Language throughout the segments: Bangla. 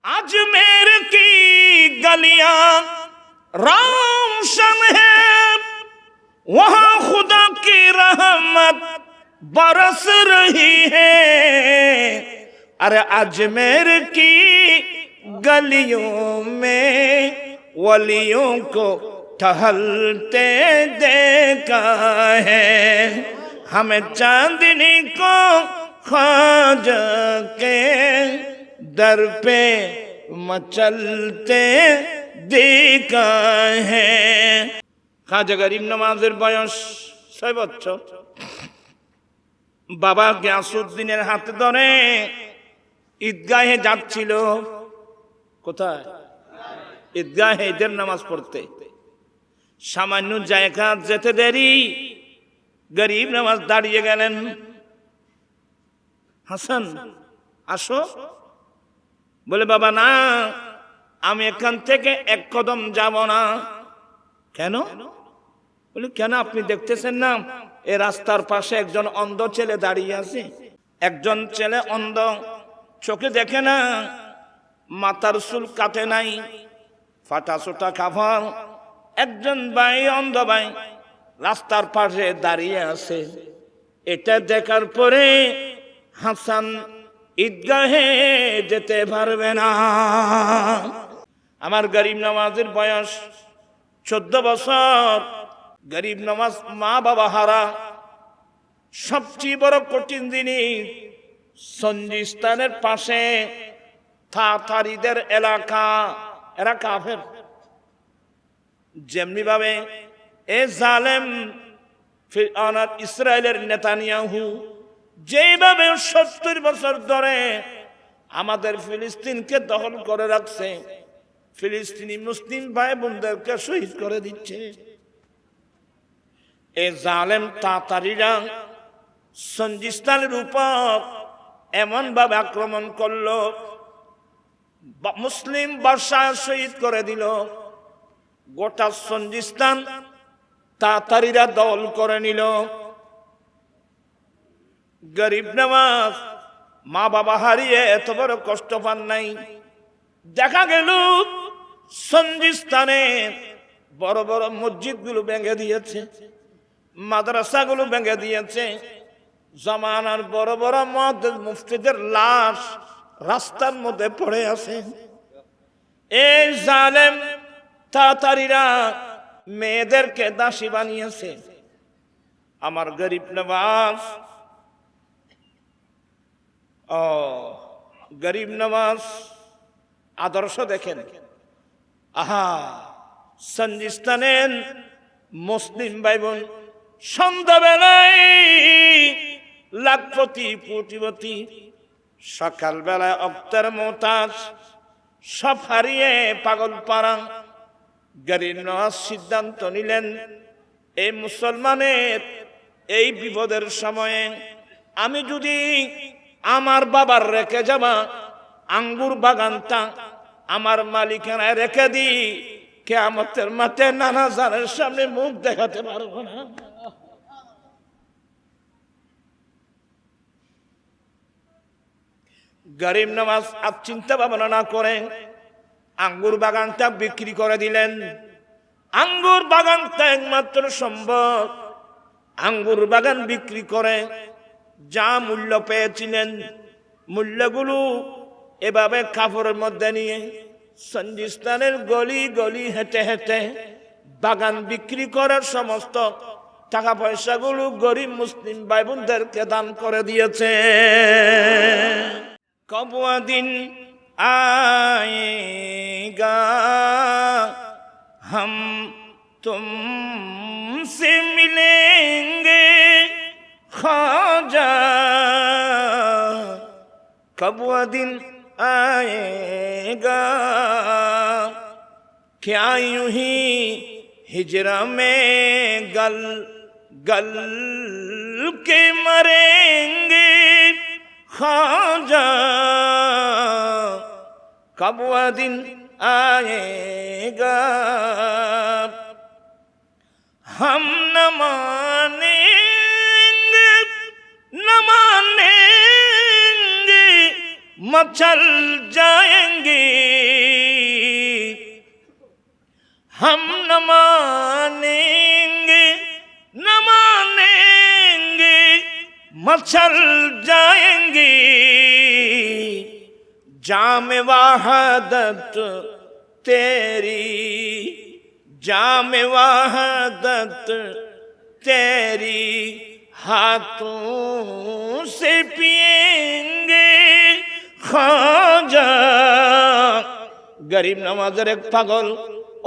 अजमेर की गलियां रोशन है, वहां खुदा की रहमत बरस रही है। अरे अजमेर की गलियों में वलियों को टहलते देखा है, हमें चांदनी को ख्वाजा के दर पे मचलते देखा है। খাজা গরিব নওয়াজের বয়স 6 বছর। বাবা গিয়াসউদ্দিনের হাত ধরে ঈদগাহে যাচ্ছিল। কোথায়? ঈদগাহে ঈদের নামাজ পড়তে। সামান্য জায়গা যেতে দেরি, গরিব নওয়াজ দাঁড়িয়ে গেলেন। হাসান আসো। বলে বাবা না, আমি এখান থেকে এক কদম যাব না। কেন? বলে কেন, আপনি দেখতেছেন না এই রাস্তার পাশে একজন অন্ধ ছেলে দাঁড়িয়ে আছে। একজন ছেলে অন্ধ, চোখে দেখে না, মাথার চুল কাটে নাই, ফাটা চোটা কাপড়। একজন ভাই, অন্ধ ভাই, রাস্তার পাশে দাঁড়িয়ে আছে। এটা দেখার পরে হাসান ঈদগাহে যেতে পারবে না। আমার গরিব নওয়াজের বয়স 14 বছর। গরিব নওয়াজ মা বাবা হারা। সবচেয়ে বড় কঠিন জিনিস, সঞ্জিস্তানের পাশে তাতারিদের এলাকা, এরা কাফের। যেমনি ভাবে এ জালেম ফিরআউন ইসরায়েলের নেতানিয়াহু যেভাবে 70 বছর ধরে আমাদের ফিলিস্তিনকে দখল করে রাখছে, ফিলিস্তিনি মুসলিম ভাই বোনদেরকে শহীদ করে দিচ্ছে। এই জালেম তাতারিরা সঞ্জিস্তানের উপর এমন ভাবে আক্রমণ করলো, মুসলিম বাদশা শহীদ করে দিল। গোটা সঞ্জিস্তান তাতারিরা দখল করে নিল। গরিব নওয়াজ মা বাবা হারিয়ে এত বড় কষ্ট পান নাই। দেখা গেল সঞ্জিস্তানে বড় বড় মসজিদগুলো ভেঙে দিয়েছে, মাদ্রাসাগুলো ভেঙে দিয়েছে। জামানার বড় বড় মুফতিদের লাশ রাস্তার মধ্যে পড়ে আছে। এই জালেম তাতারিরা মেয়েদেরকে দাসী বানিয়েছে। আমার গরিব নওয়াজ, গরিব নওয়াজ আদর্শ দেখেন। আহা, সঞ্জিস্তানের মুসলিম ভাই বোন সন্ধ্যাবেলায় লাখপতি কোটিপতি, সকালবেলায় অক্তার মোতাজ, সব হারিয়ে পাগল পাড়া। গরিব নওয়াজ সিদ্ধান্ত নিলেন, এই মুসলমানের এই বিপদের সময়ে আমি যদি আমার বাবার রেখে যাওয়া আঙ্গুর বাগানটা আমার মালিকানায় রেখে দিই, কিয়ামতের মাঠে নানা জানের সামনে মুখ দেখাতে পারবো না। গরিব নওয়াজ আর চিন্তা ভাবনা না করে আঙ্গুর বাগানটা বিক্রি করে দিলেন। আঙ্গুর বাগানটা একমাত্র সম্ভব। আঙ্গুর বাগান বিক্রি করে যা মূল্য পেয়েছিলেন, মূল্যগুলো এভাবে কাপড়ের মধ্যে নিয়ে সঞ্জিস্তানের গলি গলি হেঁটে হেঁটে বাগান বিক্রি করার সমস্ত টাকা পয়সাগুলো গরিব মুসলিম ভাই বোনদেরকে দান করে দিয়েছে। কব দিন आएगा हम तुमसे मिलेंगे ख्वाजा, कब वो दिन आएगा क्या यूं ही हिजरा में गल गल के मरेंगे ख्वाजा, कब वो दिन आएगा हम न मानेंगे न मानेंगे मचल जाएंगे हम न मानेंगे न मानेंगे मचल जाएंगे जाम वहदत तेरी जाम वहदत तेरी हाथों से पिएंगे खाजा। गरीब नवाजेर एक पागल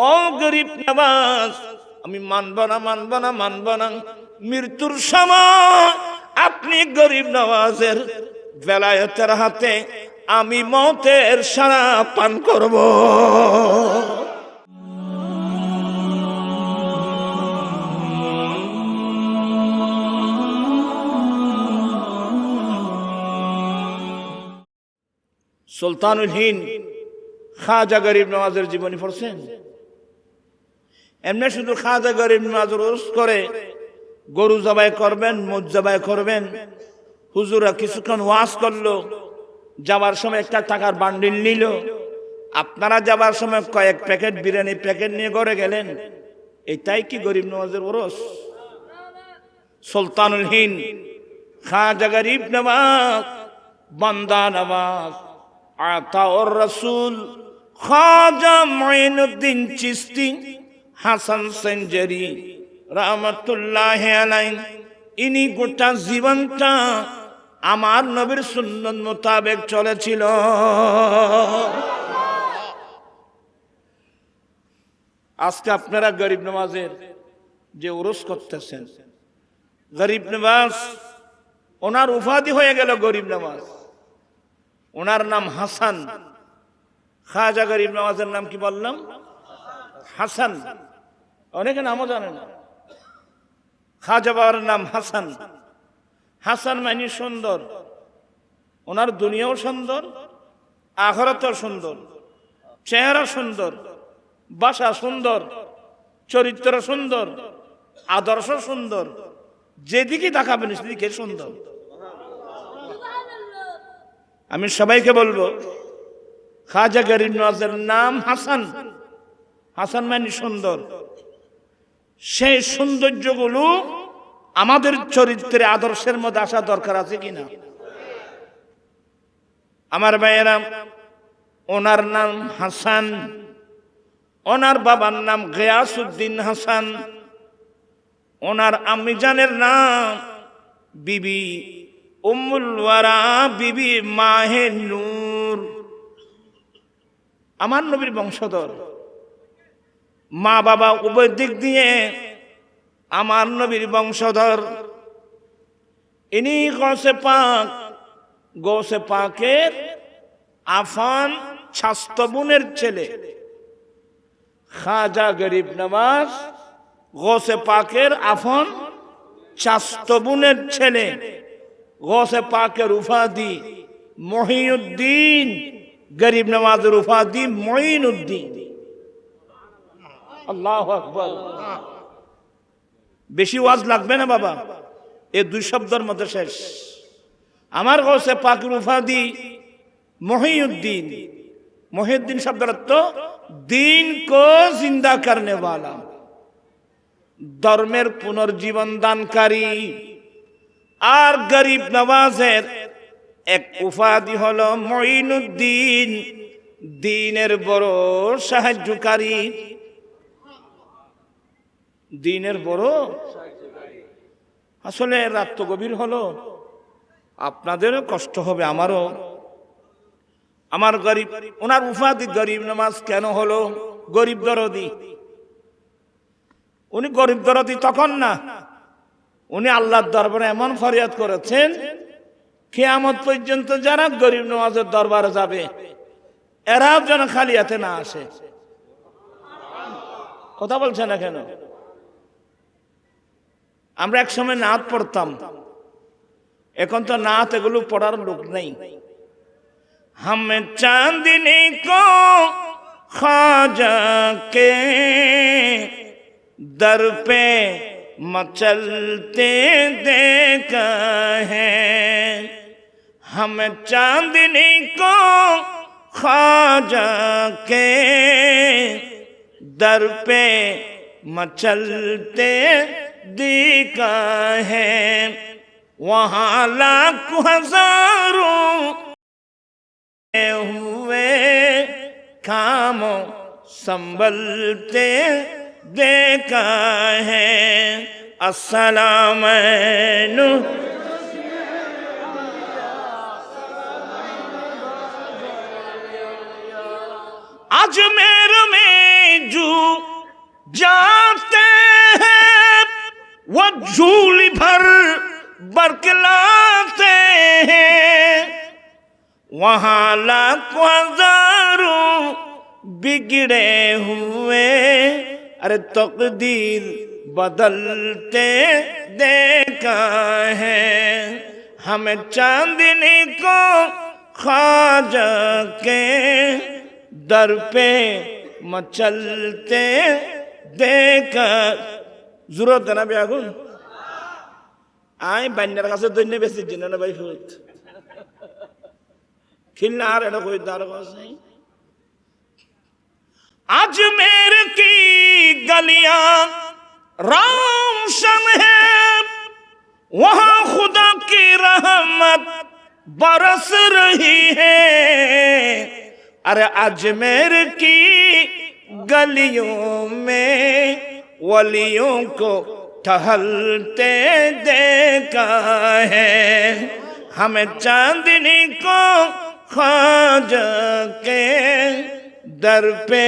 ও গরিব নওয়াজ আমি মানব না মানব না মানব না মৃত্যুর সময় আপনি গরিব নওয়াজের বেলায়েতের হাতে আমি মওতের শরাব পান করব। সুলতানুল হিন্দ খাজা গরিব নওয়াজের জীবনী পড়ছেন? এমনি শুধু খাজা গরিব নওয়াজ রোজ করে গরু জবাই করবেন, মোজ জবাই করবেন, হুজুরা কিছুক্ষণ ওয়াজ করলো, যাওয়ার সময় একটা টাকার বান্ডিল নিল, আপনারা যাবার সময় কয়েক প্যাকেট বিরিয়ানি প্যাকেট নিয়ে ঘরে গেলেন, এটাই কি গরিব নওয়াজের ওরস? সুলতানুল হিন্দ খাজা গরিব নওয়াজ বান্দা নওয়াজ আতাউর রাসূল খাজা মুঈনুদ্দিন চিশতি হাসান সেঞ্জারি রহমতুল্লাহ আলাইহি ইনি গোটা জীবনটা আমার নবীর সুন্নত মোতাবেক চলেছিল। আজকে আপনারা গরিব নওয়াজের যে উরুস করতেছেন, গরিব নওয়াজ ওনার উপাধি হয়ে গেল গরিব নওয়াজ, ওনার নাম হাসান। খাজা গরিব নওয়াজের নাম কি বললাম? হাসান। অনেকে নামও জানে না। খাজা বাবার নাম হাসান। হাসান মানে সুন্দর, ওনার দুনিয়াও সুন্দর, আখিরাতও সুন্দর, চেহারা সুন্দর, ভাষা সুন্দর, চরিত্র সুন্দর, আদর্শ সুন্দর, যেদিকে তাকাবেন সেদিকে সুন্দর। আমি সবাইকে বলবো খাজা গরিব নওয়াজের নাম হাসান। হাসান মানে সুন্দর। সেই সৌন্দর্যগুলো আমাদের চরিত্রে আদর্শের মধ্যে আসা দরকার আছে কিনা? আমার ভাইয়েরা, ওনার নাম হাসান, ওনার বাবার নাম গিয়াসউদ্দিন হাসান, ওনার আম্মিজানের নাম বিবি উম্মুল ওয়ারা, বিবি মাহে নূর। আমার নবীর বংশধর, মা বাবা উভয় দিক দিয়ে আমার নবীর বংশধর। ইনি গৌসে পাকের আফান ছাস্তবুনের ছেলে। খাজা গরিব নওয়াজ গৌসে পাকের আফান ছাস্তবুনের ছেলে। গৌসে পাকের উপাধি মহিউদ্দিন, গরিব নওয়াজের উপাধি মঈনুদ্দিন। আল্লাহু আকবার। বেশি ওয়াজ লাগবে না বাবা, এই দুই শব্দের মধ্যে শেষ। আমার গৌসে পাকের উপাধি মহিউদ্দিন। মহিউদ্দিন শব্দের অর্থ দিন কো জিন্দা করনে ওয়ালা, ধর্মের পুনর্জীবন দানকারী। আর গরিব নওয়াজের এক উপাধি হলো মঈনুদ্দিন, দ্বীনের বড় সাহায্যকারী। দ্বীনের বড়। আসলে রাত তো গভীর হলো, আপনাদেরও কষ্ট হবে, আমারও। আমার গরিব, ওনার উপাধি গরিব নওয়াজ কেন হলো? গরিব দরদি। উনি গরিব দরদি তখন না, উনি আল্লাহর দরবারে এমন ফরিয়াদ করেছেন, কিয়ামত পর্যন্ত যারা গরিব নওয়াজের দরবারে যাবে এরাও যেন খালি হাতে না আসে। কথা বলছে না কেন? আমরা এক সময় নাত পড়তাম, এখন তো নাত এগুলো পড়ার লোক নেই। হামে চাঁদনি কো খাজা কে दर पे मचलते देखा है, हम चांदनी को ख्वाजा के दर पे मचलते देखा है, वहां लाखों हजारों हुए कामों संभलते देखा है। अस्सलाम अजमेर में जो जाते हैं वो झूली भर बरकलाते हैं, वहां लाखों हजारों बिगड़े हुए अरे तकदीर बदलते देखा है। हमें चांदनी को ख्वाजा के दर पे मचलते देखा। जरूरत है ना भी आगुन आए बान्यार काছে দৈন্য বেশি জিনা না ভাই ফুট খিলনা আর এটা কই দার কাছে। अजमेर की गलियां रोशन है, वहां खुदा की रहमत बरस रही है। अरे अजमेर की गलियों में वलियों को टहलते देखा है। हमें चांदनी को ख्वाजा के दर पे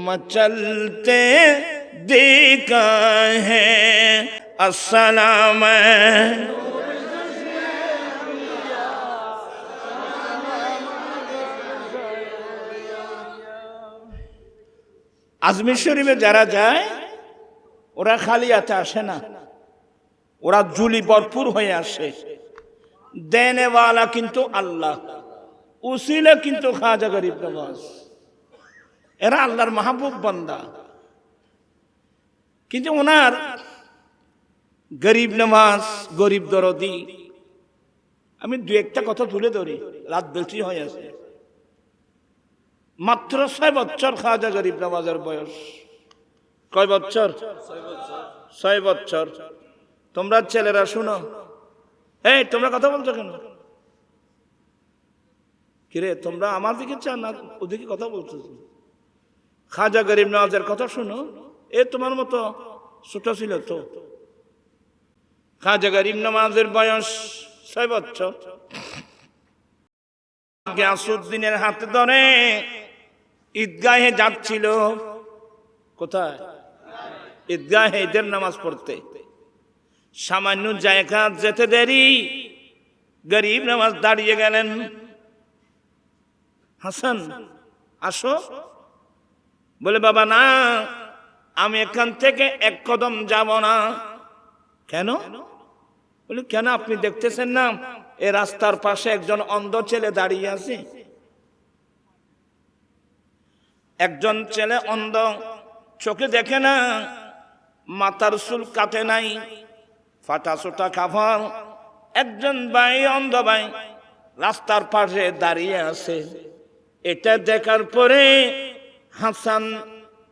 मचलते देखा है। अस्सलाम আজমির শরীফে যারা যায় ওরা খালি হাতে আসে না, ওরা ঝুলি ভরপুর হয়ে আসে। দেনেওয়ালা কিন্তু আল্লাহ, উসিলা কিন্তু খাজা গরিব নওয়াজ। এরা আল্লাহর মাহবুব বান্দা, কিন্তু ওনার গরিব নওয়াজ, গরিব দরদি। আমি দু একটা কথা তুলে ধরি, রাত বেশি হয়ে আছে। মাত্র 6 বছর খাজা গরিব নওয়াজের বয়স। কয় বছর? 6 বছর। তোমরা ছেলেরা শুনো, এই তোমরা কথা বলছো কেন? কিরে তোমরা আমার দিকে চান না ওদিকে কথা বলছো? খাজা গরিব নওয়াজের কথা শুনো। এ তোমার মতো ছোট ছিল তো। খাজা গরিব নওয়াজের বয়স 6 বছর। গিয়াসউদ্দিনের হাতে ধরে ঈদগাহে যাচ্ছিল। কোথায়? ঈদগাহে ঈদের নামাজ পড়তে। সামান্য জায়গা যেতে দেরি, গরিব নওয়াজ দাঁড়িয়ে গেলেন। হাসান আসো। বলে বাবা না, আমি এখান থেকে এক কদম যাব না। কেন? বলে কেন আপনি দেখতেছেন না এই রাস্তার পাশে একজন অন্ধ ছেলে দাঁড়িয়ে আছে। একজন ছেলে অন্ধ, চোখে দেখে না, মাথার চুল কাটে নাই, ফাটা ছোটা কাপড়। একজন ভাই, অন্ধ ভাই রাস্তার পাশে দাঁড়িয়ে আছে। এটা দেখার পরে হাসান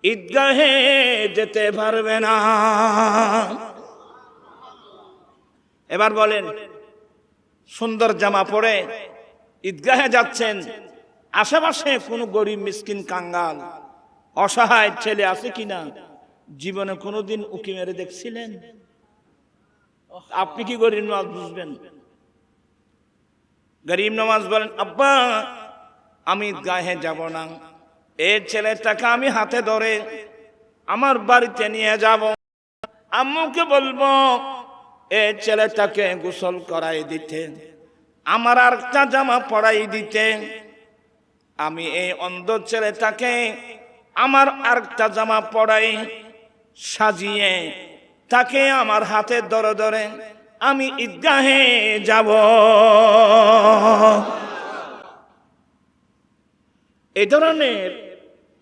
ঈদগাহে যেতে পারবে না। এবার বলেন, সুন্দর জামা পরে ঈদগাহে যাচ্ছেন, আশেপাশে কোনো গরিব মিসকিন কাঙ্গাল অসহায় ছেলে আছে কিনা জীবনে কোনোদিন উকি মেরে দেখছিলেন? আপনি কি গরিব নওয়াজ বুঝবেন? গরিব নওয়াজ বলেন, আব্বা আমি ঈদগাহে যাব না। এই ছেলেটাকে আমি হাতে ধরে আমার বাড়িতে নিয়ে যাব। আম্মুকে বলবো এই ছেলেটাকে গোসল করাই দিতে, আমার আরেকটা জামা পরাই দিতে। আমি এই অন্ধ ছেলেটাকে আমার আরেকটা জামা পরাই সাজিয়ে তাকে আমার হাতে ধরে ধরে আমি ঈদগাহে যাব। এই ধরনের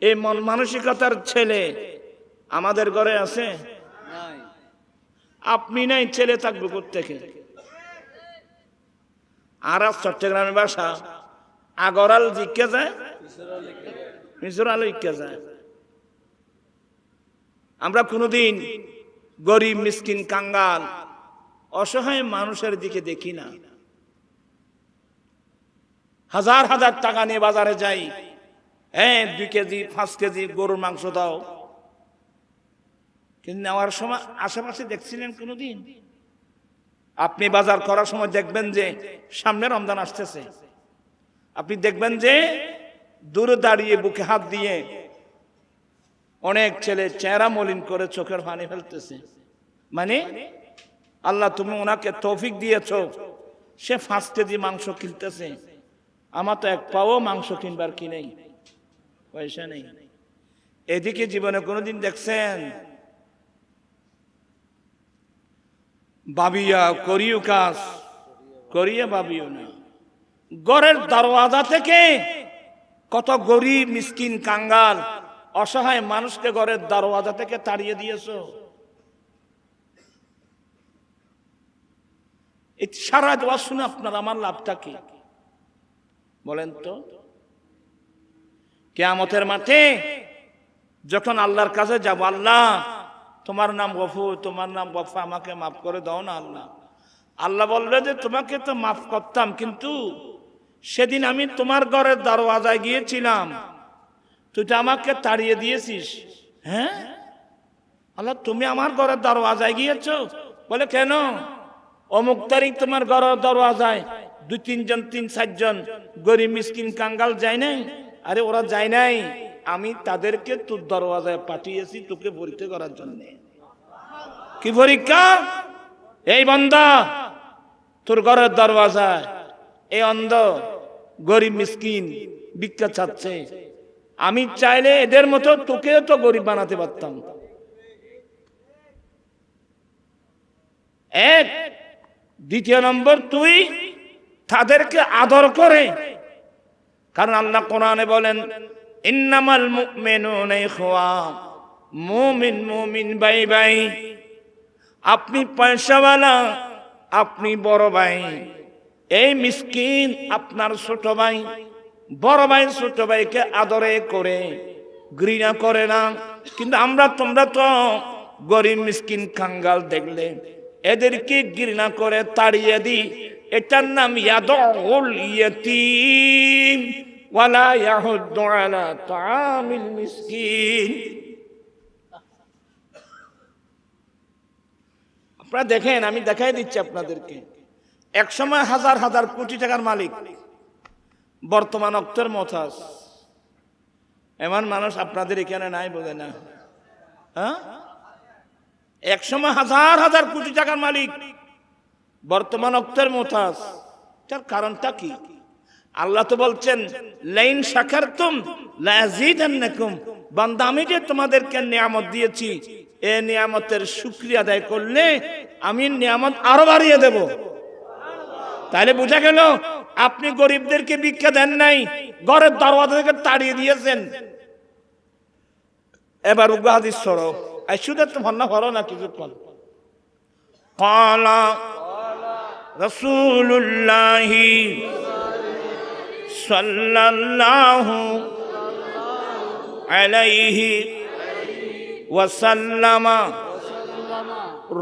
এই মন মানসিকতার ছেলে আমাদের ঘরে আছে? আপনি নাই, ছেলে থাকবে কোত্থেকে? আর চট্টগ্রামের বাসা আগরাল জিজ্ঞে যায়, মিশর আলো ইকে যায়। আমরা কোনোদিন গরিব মিসকিন কাঙ্গাল অসহায় মানুষের দিকে দেখি না। হাজার হাজার টাকা নিয়ে বাজারে যাই, 2 কেজি 5 কেজি গরুর মাংস দাও, কিন্তু নেওয়ার সময় আশেপাশে দেখছিলেন কোনোদিন? আপনি বাজার করার সময় দেখবেন যে সামনে রমজান আসতেছে, আপনি দেখবেন যে দূরে দাঁড়িয়ে বুকে হাত দিয়ে অনেক ছেলে চেহারা মলিন করে চোখের পানি ফেলতেছে। মানে আল্লাহ তুমি ওনাকে তৌফিক দিয়েছো, সে 5 কেজি মাংস কিনতেছে, আমার তো 1 পাও মাংস কিনবার কি নেই, পয়সা নেই। এদিকে জীবনে কোনোদিন দেখছেন ভাবিয়া করিও কাজ, করিয়া ভাবিও না। ঘরের দরওয়াজা থেকে কত গরিব মিসকিন কাঙ্গাল অসহায় মানুষকে ঘরের দরওয়াজা থেকে তাড়িয়ে দিয়েছো। এই সারা দোয়া শুনে আপনার আমার লাভটা কি বলেন তো? কিয়ামতের মাঠে যখন আল্লাহর কাছে যাব, আল্লাহ তোমার নাম গফুর, তোমার নাম গফা, আমাকে মাফ করে দাও না আল্লাহ। আল্লাহ বলবে যে তোমাকে তো মাফ করতাম, কিন্তু সেদিন আমি তোমার ঘরের দরওয়াজায় গিয়েছিলাম, তুই তো আমাকে তাড়িয়ে দিয়েছিস। হ্যাঁ আল্লাহ, তুমি আমার ঘরের দরওয়াজায় গিয়েছো? বলে কেন? অমুক তারিখ তোমার ঘরের দরওয়াজায় 2-3 জন 3-4 জন গরিব মিসকিন কাঙ্গাল যায় নাই। আরে ওরা যায় নাই, আমি তাদেরকে তোর দরওয়াজায় পাঠিয়েছি তোকে পরীক্ষা করার জন্য। কি পরীক্ষা? এই বান্দা তোর ঘরের দরওয়াজায় এই অন্ধ গরিব মিসকিন ভিক্ষা চাচ্ছে, আমি চাইলে এদের মতো তোকেও তো গরিব বানাতে পারতাম। এক, দ্বিতীয় নম্বর, তুই তাদেরকে আদর করে, কারণ আল্লাহ কোরআনে বলেন ইন্নামাল মুমিনুনা ইখওয়া, মুমিন মুমিন ভাই ভাই। আপনি পয়সাওয়ালা, আপনি বড় ভাই, এই মিসকিন আপনার ছোট ভাই। বড় ভাই ছোট ভাইকে আদরে করে, ঘৃণা করে না। কিন্তু তোমরা তো গরিব মিসকিন কাঙ্গাল দেখলে এদেরকে ঘৃণা করে তাড়িয়ে দিই। এটার নাম ইয়াদুল ইয়াতীম ওয়ালা ইয়াহুদ্দু আলা তাআমিল মিসকিন। আপনারা দেখেন, আমি দেখাই দিচ্ছি আপনাদেরকে। এক সময় হাজার হাজার কোটি টাকার মালিক, বর্তমান অক্তের মতাজ। এমন মানুষ আপনাদের এখানে নাই, বোঝে না? হ্যাঁ, এক সময় হাজার হাজার কোটি টাকার মালিক, বর্তমান অক্তের মতাজ। তার কারণটা কি? আল্লাহ তো বলছেন লাইন শাকারতুম লাযীদান্নাকুম, বান্দা আমি যে তোমাদেরকে নিয়ামত দিয়েছি, এই নিয়ামতের শুকরিয়া আদায় করলে আমি নিয়ামত আরো বাড়িয়ে দেব। তাহলে বোঝা গেল আপনি গরিবদেরকে ভিক্ষা দেন নাই, ঘরের দরওয়াজা থেকে তাড়িয়ে দিয়েছেন। এবার উগ্র হাদিস সরো, শুধু তো ভান্না করো না কিছুক্ষণ। ক্বালা রাসূলুল্লাহি সাল্লাল্লাহু আলাইহি ওয়াসাল্লাম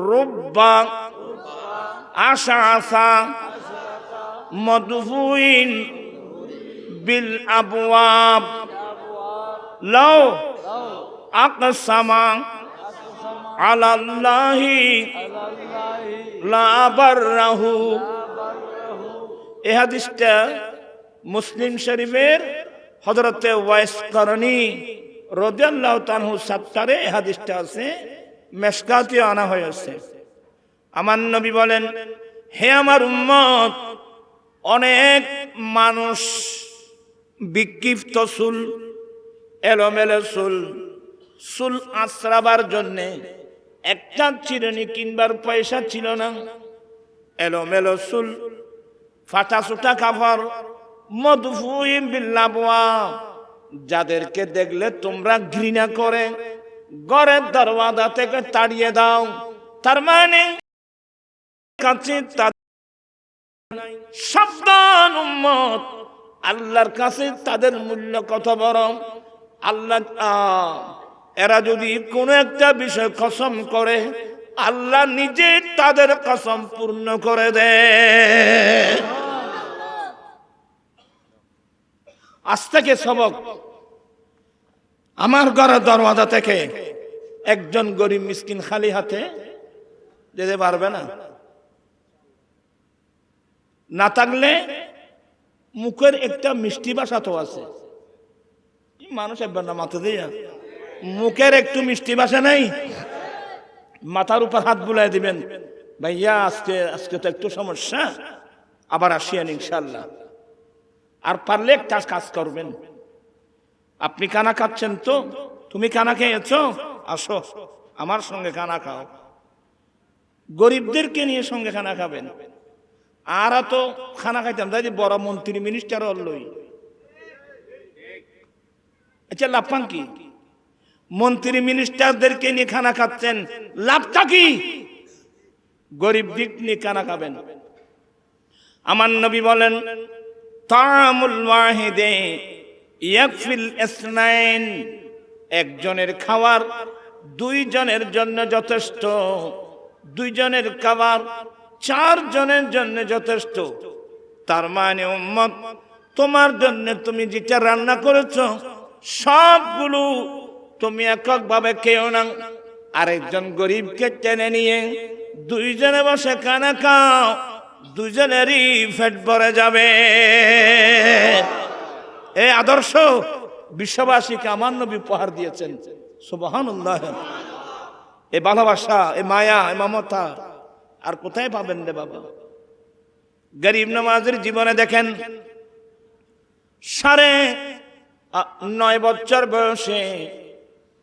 রুব্বা আশআসা মদফুইন বিল আবওয়াব লাউ আকসামা আলাল্লাহি লা বাররাহু। এই হাদিসটা মুসলিম শরীফের হযরতে ওয়াইস করনী রাদিয়াল্লাহু তাআলা সাত্তারে এই হাদিসটা আছে, মেশকাতে আনা হয়েছে। আমার নবী বলেন, হে আমার উম্মত, অনেক মানুষ বিক্ষিপ্ত চুল, এলোমেলো চুল আশ্রাবার জন্যে একটা চিরুনি কিনবার পয়সা ছিল না। এলোমেলো চুল, ফাটা সুটা কাপড়, মদফুইন বিল আবওয়াব, যাদেরকে দেখলে তোমরা ঘৃণা করে ঘরের দরওয়াজা থেকে তাড়িয়ে দাও। তার মানে কাছে সাবধান উম্মত, আল্লাহর কাছে তাদের মূল্য কত বড়। আল্লাহ এরা যদি কোনো একটা বিষয় কসম করে, আল্লাহ নিজে তাদের কসম পূর্ণ করে দেয়। আজ থেকে সবক, আমার ঘরের দরওয়াজা থেকে একজন গরিব মিসকিন খালি হাতে যেতে পারবে না। না থাকলে মুখের একটা মিষ্টি ভাষা তো আছে, মানুষ একবার না মাথা দিয়া মুখের একটু মিষ্টি ভাষা নেই, মাথার উপর হাত বুলাই দিবেন, ভাইয়া আজকে তো একটু সমস্যা, আবার আসিয়েন ইনশাল্লাহ। আর পারলে একটা কাজ করবেন, আপনি কানা খাচ্ছেন তো, তুমি কানা খেয়েছো, আসো আমার সঙ্গে খানা খাও। গরিবদেরকে নিয়ে সঙ্গে খানা খাবেন। আর তো খানা খাইতাম তাই যে বড় মন্ত্রী মিনিস্টার হলই, আচ্ছা লাভবান কি? মন্ত্রী মিনিস্টারদেরকে নিয়ে খানা খাচ্ছেন, লাভটা কি? গরিব দিক নিয়ে খানা খাবেন। আমার নবী বলেন, তা'আমুল ওয়াহিদে ইয়াকফিল ইসনাইন, একজনের খাবার দুইজনের জন্য যথেষ্ট, দুইজনের খাবার চারজনের জন্য যথেষ্ট। তার মানে উম্মত, তোমার জন্য তুমি যেটা রান্না করেছো সবগুলো তুমি এককভাবে খেও না, আরেকজন গরিবকে টেনে নিয়ে দুইজনে বসে খানা খাও, দুজনেরই পেট ভরে যাবে। এই আদর্শ বিশ্ববাসীকে আমার নবী উপহার দিয়েছেন। সুবহানাল্লাহ। এই ভালোবাসা, এই মায়া, এই মমতা আর কোথায় পাবেন রে বাবা? গরিব নওয়াজের জীবনে দেখেন, 9.5 বছর বয়সে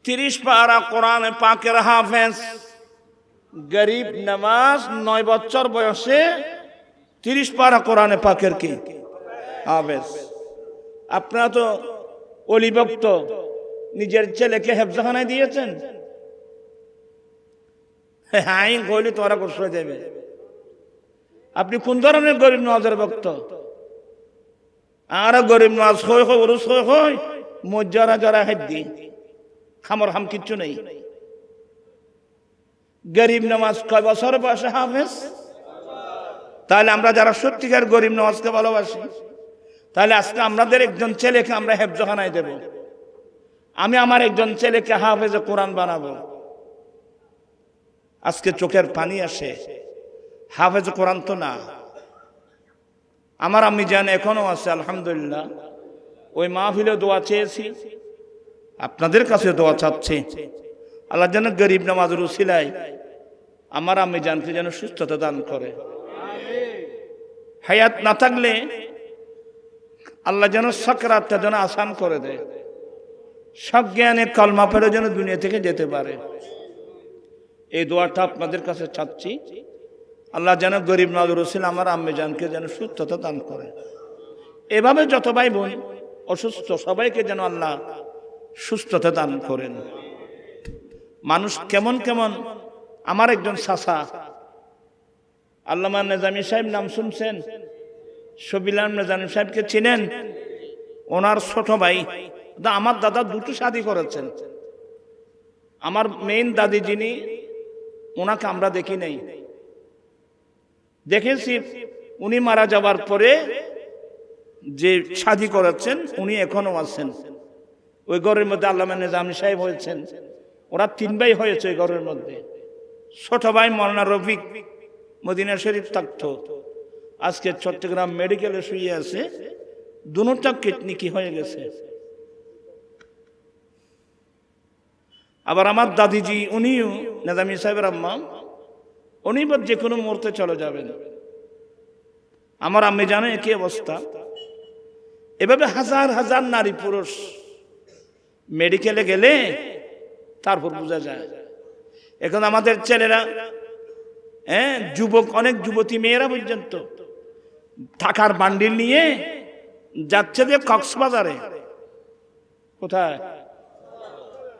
30 পারা কোরআন পাকের হাফেজ। গরিব নওয়াজ 9 বছর বয়সে 30 পারা কোরআন পাকের কি হাফেজ। আপনারা তো অলিভক্ত, নিজের ছেলেকে হেফজখানায় দিয়েছেন। হ্যাঁ কইলে তোরা কষ্ট হয়ে যাবে। আপনি কোন ধরনের গরিব নওয়াজের ভক্ত? আর গরিব নওয়াজ হই হই ওরস হই হই মজ্জারা জরা হেদ্দি খামর হাম কিচ্ছু নেই। গরিব নওয়াজ কয় বছর বয়সে হাফেজ? তাহলে আমরা যারা সত্যিকার গরিব নওয়াজকে ভালোবাসি, তাহলে আজকে আমাদের একজন ছেলেকে আমরা হেফজখানায় দেব। আমি আমার একজন ছেলেকে হাফেজে কোরআন বানাবো। আজকে চোখের পানি আসে। হাফেজে কোরআন তো না, আমার আম্মি জান এখনো আছে আলহামদুলিল্লাহ। ওই মাহফিলে দোয়া চেয়েছি, আপনাদের কাছে দোয়া চাচ্ছি, আল্লাহ যেন গরিব নওয়াজের উসিলায় আমার আম্মি জানকে যেন সুস্থতা দান করে। হায়াত না থাকলে আল্লাহ যেন সাকরাতটা যেন আসান করে দেয়, সজ্ঞানে কলমা পড়ে যেন দুনিয়া থেকে যেতে পারে। এই দোয়াটা আপনাদের কাছে চাচ্ছি, আল্লাহ যেন গরিব নওয়াজের উসিলা আমার আম্মি জানকে যেন সুস্থতা দান করে। এভাবে যত ভাই বোন অসুস্থ সবাইকে যেন আল্লাহ সুস্থতা দান করেন। মানুষ কেমন কেমন, আমার একজন চাচা আল্লামা নেজামী সাহেব নাম শুনছেন? শবিলাম নেজামী সাহেবকে চিনেন? ওনার ছোট ভাই, আমার দাদা দুটো শাদী করেছেন। আমার মেইন দাদি যিনি, ওনাকে আমরা দেখি নাই, দেখেছি উনি মারা যাওয়ার পরে যে শাদী করেছেন উনি এখনো আছেন। ওই ঘরের মধ্যে আল্লামা নেজামী সাহেব হয়েছেন। ওরা 3 ভাই হয়েছে ওই ঘরের মধ্যে। ছোট ভাই মৌলানা রফিক মদিনা শরীফ থাকতো, আজকে চট্টগ্রাম মেডিকেলে শুয়ে আছে, দুটোটা কিডনি কি হয়ে গেছে। আবার আমার দাদিজি, উনিও নেজামী সাহেবের আম্মা, উনি যে কোনো মুহূর্তে চলে যাবেন। আমার আম্মি জানে কি অবস্থা। এভাবে হাজার হাজার নারী পুরুষ মেডিকেলে গেলে তারপর বোঝা যায়। এখন আমাদের ছেলেরা, যুবক, অনেক যুবতী মেয়েরা পর্যন্ত টাকার বান্ডিল নিয়ে যাচ্ছে যে কক্সবাজারে। কোথায়?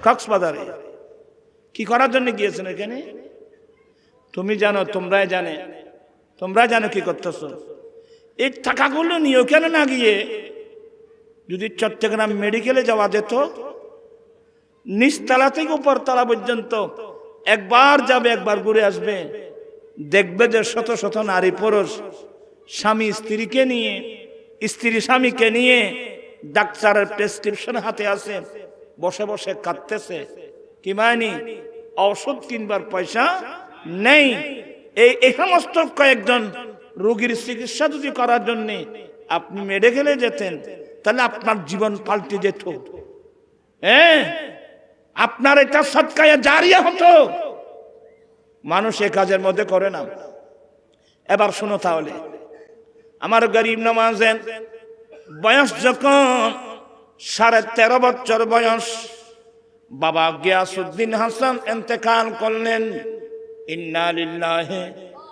কক্সবাজারে। কি করার জন্য গিয়েছেন এখানে? তুমি জানো, তোমরা জানো কি করতেছ। এই টাকাগুলো নিয়ে ওখানে না গিয়ে যদি চট্টগ্রাম মেডিকেলে যাওয়া যেত, নিচতলা থেকে উপরতলা পর্যন্ত একবার যাবে, একবার ঘুরে আসবে, দেখবে যে শত শত নারী পুরুষ স্বামী স্ত্রীকে নিয়ে, স্ত্রী স্বামীকে নিয়ে ডাক্তারের প্রেসক্রিপশন হাতে আছে, বসে বসে কাঁদতেছে। কি মানে? ঔষধ কিনবার পয়সা নেই। এই সমস্ত কয়েকজন রোগীর চিকিৎসা যদি করার জন্য আপনি মেডিকেলে যেতেন, তাহলে আপনার জীবন পাল্টে যেত। হ্যাঁ, আপনার এটা সদকায়ে জারিয়া হতো। মানুষ এ কাজের মধ্যে করে না। এবার শোনো তাহলে, আমার গরিব নওয়াজের বয়স যখন 13.5 বছর বয়স, বাবা গিয়াসউদ্দিন হাসান ইন্তেকাল করলেন। ইন্না লিল্লাহি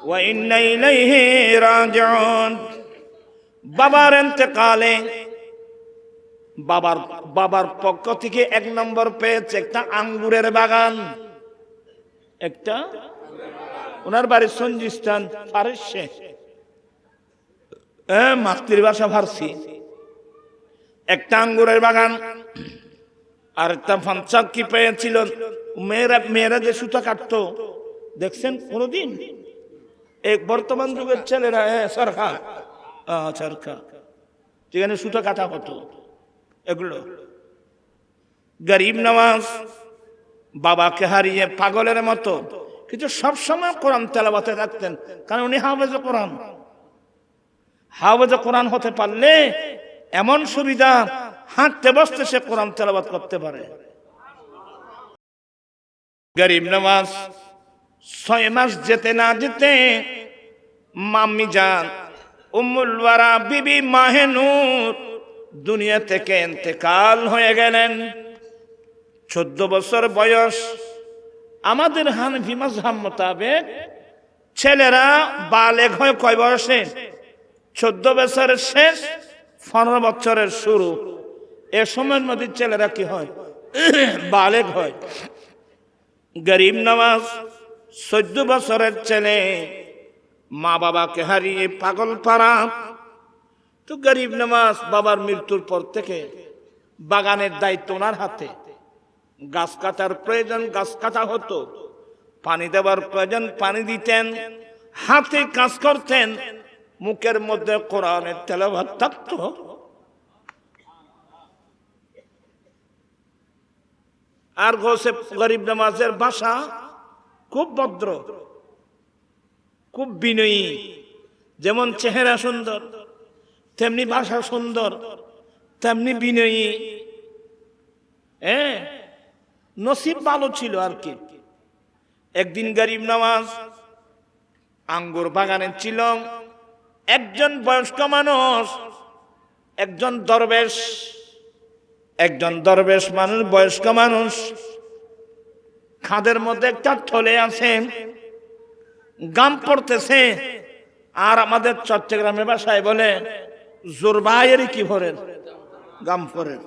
ওয়া ইন্না ইলাইহি রাজিউন। বাবার ইন্তেকালে বাবার পক্ষ থেকে 1 নম্বর পেয়েছে একটা আঙ্গুরের বাগান। একটা, ওনার বাড়ি সঞ্জিস্তান ফারসে, মাতৃভাষা ফার্সি। একটা আঙ্গুরের বাগান আর একটা ফাঞ্চাক কি পেয়েছিল। মেয়েরা যে সুতা কাটতো দেখছেন কোনদিন? এক বর্তমান যুগের ছেলেরা সরকার যেখানে সুতা কাটা হতো, এগুলো। গরিব নওয়াজ বাবাকে হারিয়ে পাগলের মতো, কিন্তু সবসময় কোরআন তেলাওয়াতে রাখতেন, কারণ উনি হাফেজে কোরআন। হাফেজে কোরআন হতে পারলে এমন সুবিধা, হাঁটতে বসতে সে কোরআন তেলাওয়াত করতে পারে। গরিব নওয়াজ 6 মাস যেতে না যেতে মাম্মি জান উম্মুল ওয়ারা বিবি মাহে নূর দুনিয়া থেকে ইন্তেকাল হয়ে গেলেন। 14 বছর বয়স। আমাদের হানফি মাযহাব মোতাবেক ছেলেরা বালেগ হয় কয় বয়সে? 14 বছরের শেষ, 15 বছরের শুরু। এ সময়ের মধ্যে ছেলেরা কি হয়? বালেগ হয়। গরিব নওয়াজ 14 বছরের ছেলে, মা বাবাকে হারিয়ে পাগল পারা। তো গরিব নওয়াজ বাবার মৃত্যুর পর থেকে বাগানের দায়িত্ব ওনার হাতে। গাছ কাটার প্রয়োজন গাছ কাটা হতো, পানি দেওয়ার প্রয়োজন পানি দিতেন, হাতে কাজ করতেন, মুখের মধ্যে কোরআনের তেলাওয়াত থাকতো। আর গোসে গরিব নওয়াজের ভাষা খুব ভদ্র, খুব বিনয়ী। যেমন চেহারা সুন্দর, তেমনি ভাষা সুন্দর, তেমনি বিনয়ী। নসিব ভালো ছিল আর কি। একদিন গরিব নওয়াজ আঙ্গুর বাগানে ছিল। একজন বয়স্ক মানুষ, একজন দরবেশ মানুষ, বয়স্ক মানুষ, খাদের মধ্যে একটা থলে আছে, গাম পড়তেছে। আর আমাদের চট্টগ্রামের ভাষায় বলে জোরবায়ের কি ভরেন, গাম পড়েন।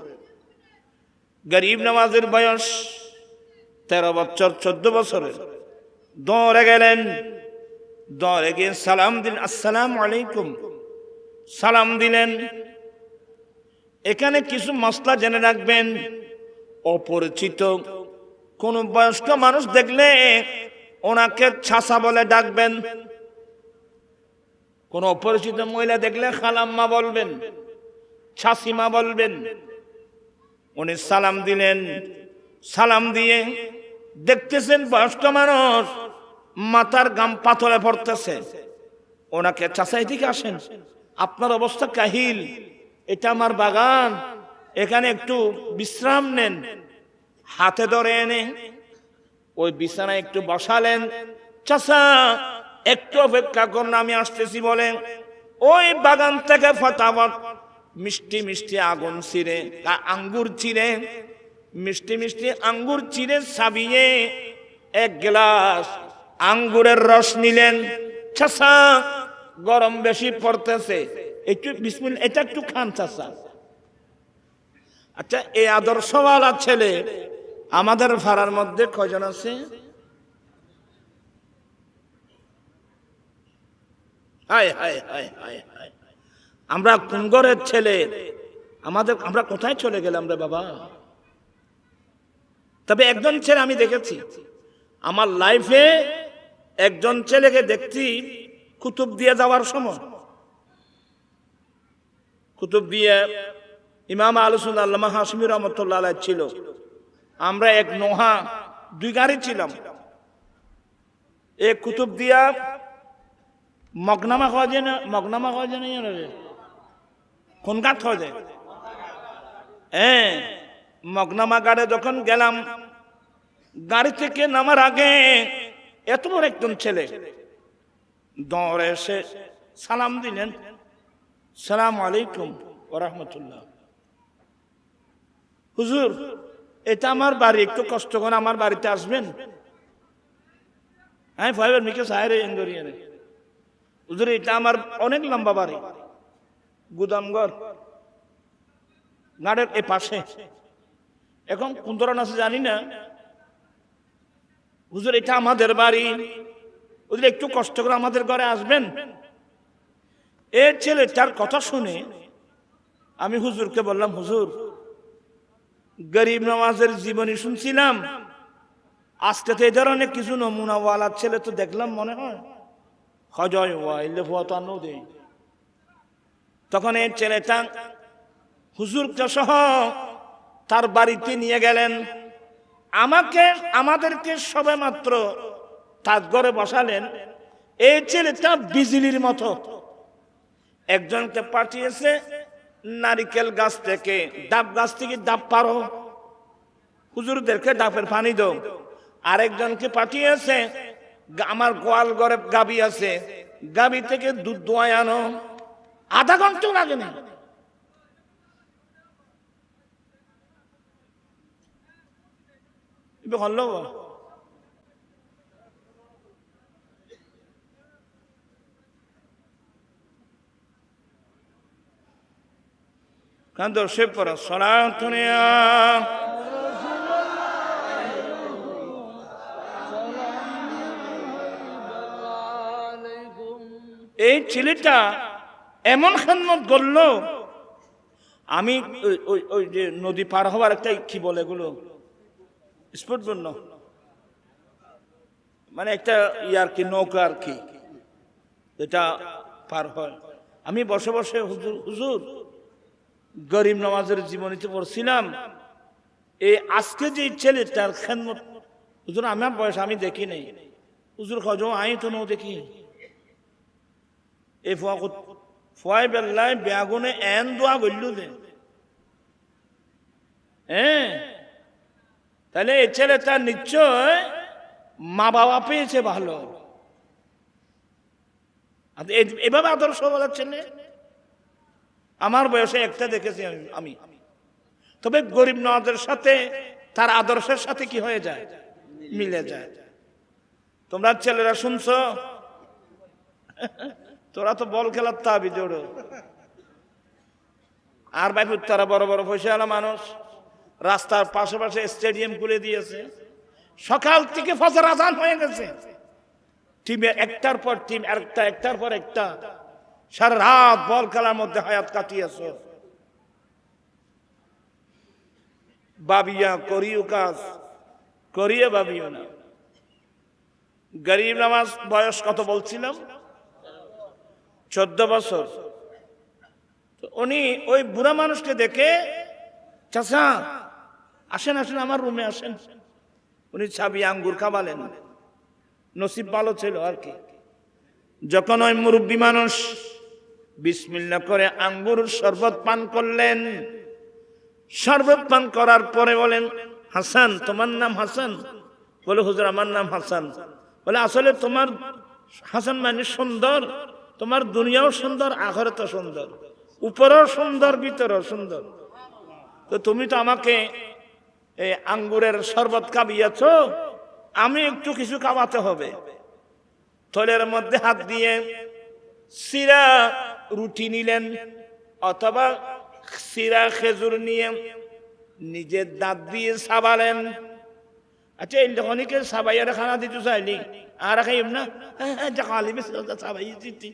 গরিব নওয়াজের বয়স 13 বছর, 14 বছরের। দৌড়ে গেলেন, দৌড়ে গিয়ে সালাম দিলেন, আসসালামু আলাইকুম, সালাম দিলেন। এখানে কিছু মসলা জেনে রাখবেন। অপরিচিত কোন বয়স্ক মানুষ দেখলে ওনাকে ছাসা বলে ডাকবেন। কোন অপরিচিত মহিলা দেখলে খালাম্মা বলবেন, ছাসিমা বলবেন। উনি সালাম দিলেন। সালাম দিয়ে দেখতেছেন বয়স্ক মানুষ মাথার গাম পাথরে পড়তেছে। ওনাকে চাচাই থেকে আসেন, আপনার অবস্থা কাহিল, এটা আমার বাগান, এখানে একটু বিশ্রাম নেন। হাতে ধরে এনে ওই বিছানায় একটু বসালেন। চাচা একটু অপেক্ষা করুন, আমি আসতেছি বলে ওই বাগান থেকে ফটাফট মিষ্টি মিষ্টি আঙ্গুর চিড়ে, মিষ্টি মিষ্টি আঙ্গুর চিড়ে সাবিয়ে 1 গ্লাস আঙ্গুরের রস নিলেন। চাচা গরম বেশি পড়তেছে, একটু বিসমিল্লাহ, এটা একটু খান চাচা। আচ্ছা, এই আদর্শওয়ালা ছেলে আমাদের পাড়ার মধ্যে কয়জন আছে? হায় হায় হায় হায় হায়, আমরা কোন ঘরের ছেলে? আমরা কোথায় চলে গেলাম রে বাবা? তবে একজন ছেলে আমি দেখেছি, আমার লাইফে একজন ছেলেকে দেখছি কুতুব দিয়ে যাওয়ার সময়। কুতুব দিয়ে ইমাম আহলে সুন্নাহ আল্লামা হাশমি রহমাতুল্লাহ আলাইহ ছিল। আমরা এক নোহা 2 গাড়ি ছিলাম। এক কুতুব দিয়া মগনামা খাওয়া যায় না, মগনামা খাওয়া যায় না, কোন ঘাট খাওয়া যায়? হ্যাঁ, মগনামা গাড়ে যখন গেলাম, গাড়ি থেকে নামার আগে এত বড় একজন ছেলে দৌড়ে এসে সালাম দিলেন, সালাম আলাইকুম ওয়া রাহমাতুল্লাহ। হুজুর, এটা আমার বাড়ি, একটু কষ্ট করে আমার বাড়িতে আসবেন। হ্যাঁ, ফাইবার মিকে সাহের এন্ডরিয়ে রে হুজুর, এটা আমার অনেক লম্বা বাড়ি, গুদামঘর গাড়ের এ পাশে। এখন কোন ধরনের আছে জানি না। হুজুর, এটা আমাদের বাড়ি, হুজুর একটু কষ্ট করে আমাদের ঘরে আসবেন। এই ছেলেটার কথা শুনে আমি হুজুরকে বললাম, হুজুর, গরিব নওয়াজের জীবনী শুনছিলাম, আজকে তো এই ধরনের কিছু নমুনাওয়ালা ছেলে তো দেখলাম, মনে হয় হজয় ওয়াইলে ফুয়াতানো দেই। তখন এই ছেলেটা হুজুরকে সহ তার বাড়িতে নিয়ে গেলেন। আমাদেরকে সবে মাত্র তার ঘরে বসালেন। এই ছেলেটা বিজলির মতো। একজনকে পাঠিয়েছে নারিকেল গাছ থেকে, ডাব গাছ থেকে ডাব পারো, হুজুরদেরকে ডাবের পানি দাও। আরেকজনকে পাঠিয়েছে আমার গোয়াল ঘরে গাবি আছে, গাবি থেকে দুধ দোয়ায় আনো। আধা ঘন্টাও লাগে না। হল কান দর্শে পড়া সলাতুনিয়া এই ছেলেটা এমন খেদমত করলো। আমি ওই যে নদী পার হওয়ার একটা কি বলে এগুলো স্পোর্ট বন্য, মানে একটা ইয়ার কি নৌকা আর কি, এটা পার হয়। আমি বসে বসে হুজুর গরিব নওয়াজের জীবনীতে পড়ছিলাম, এই আজকে যে ছেলেটার খেদমত, হুজুর আমার বয়স আমি দেখি নাই। হুজুর খোঁজো আই তো নৌ দেখি। এই ফুয়াই বেল্লায় বেগুনে এন দোয়া গইল যে, হ্যাঁ, তাহলে এই ছেলেটা নিশ্চয় মা বাবা পেয়েছে ভালো। এভাবে আদর্শ বলার ছেলে আমার বয়সে একটা দেখেছি আমি। তবে গরিব নওয়াজের সাথে তার আদর্শের সাথে কি হয়ে যায়, মিলে যায়। তোমরা ছেলেরা শুনছো, তোরা তো বল খেলার তাবি জোড়ো। আর ভাই তারা বড় বড় পয়সাওয়ালা মানুষ রাস্তার পাশে পাশে স্টেডিয়াম খুলে দিয়েছে। সকাল থেকে ফজর আজান হয়ে গেছে, টিমে একটার পর টিম, একটার পর একটা, সারা রাত বল খেলার মধ্যে হায়াত কাটিয়েছ। বাবিয়া করিও কাজ, করিয়ে বাবিও না। গরিব নামাজ বয়স কত বলছিলাম? 14 বছর। উনি ওই বুড়া মানুষকে দেখে, চাচা আসেন আসেন আমার রুমে আসেন। উনি চাবি আঙ্গুর খাওয়ালেন, নসিব ভালো ছিল আর কি। যখন ওই মুরব্বী মানুষ বিসমিল্লাহ করে আঙ্গুর শরবত পান করলেন, শরবত পান করার পরে বলেন, হাসান তোমার নাম হাসান? বলে, হুজুর আমার নাম হাসান। বলে, আসলে তোমার হাসান মানে সুন্দর, তোমার দুনিয়াও সুন্দর, আখিরাতও সুন্দর, উপরেও সুন্দর, ভিতরেও সুন্দর। তো তুমি তো আমাকে এই আঙ্গুরের শরবত খাবিয়েছ, আমি একটু কিছু খাওয়াতে হবে। থলের মধ্যে হাত দিয়ে সিরা রুটি নিলেন, অথবা সিরা খেজুর নিয়ে নিজের দাঁত দিয়ে সাবালেন। আচ্ছা, এই অনেকে সাবাইয়ারে খানা দিতে চাইলি, আর খাইব না সাবাই দিতি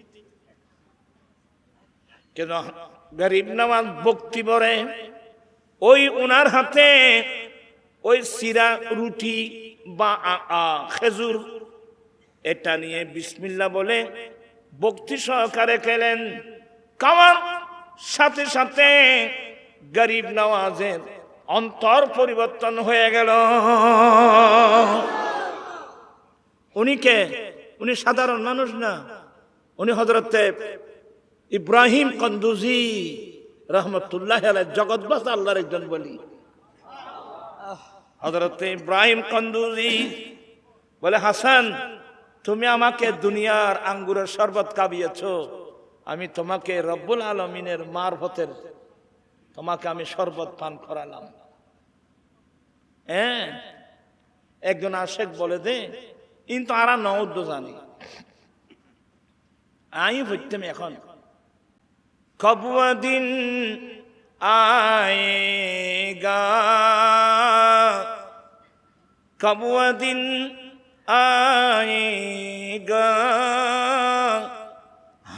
কেন? গরিব নওয়াজ ভক্তি বলে ওই উনার হাতে ওই ওই সিরা রুটি বা খেজুর এটা নিয়ে বিসমিল্লাহ বলে ভক্তি সহকারে খেলেন। খাওয়ার সাথে সাথে গরিব নওয়াজের অন্তর পরিবর্তন হয়ে গেল। উনি সাধারণ মানুষ না, উনি হযরতে ইব্রাহিম কন্দুজি রহমতুল্লাহ আলাইহি জগৎবাসী আল্লাহর একজন বলি। হযরতে ইব্রাহিম কন্দুজি বলে, হাসান তুমি আমাকে দুনিয়ার আঙ্গুরের শরবত খাইয়েছো, আমি তোমাকে রব্বুল আলামিনের মারফতের তোমাকে আমি শরবত পান করালাম। হ্যাঁ, একজন আশেক বলে দে কিন্তু আর নৌদ্দ জানি আমি হইতাম এখন কবদিন আয়েগা কবদিন आएगा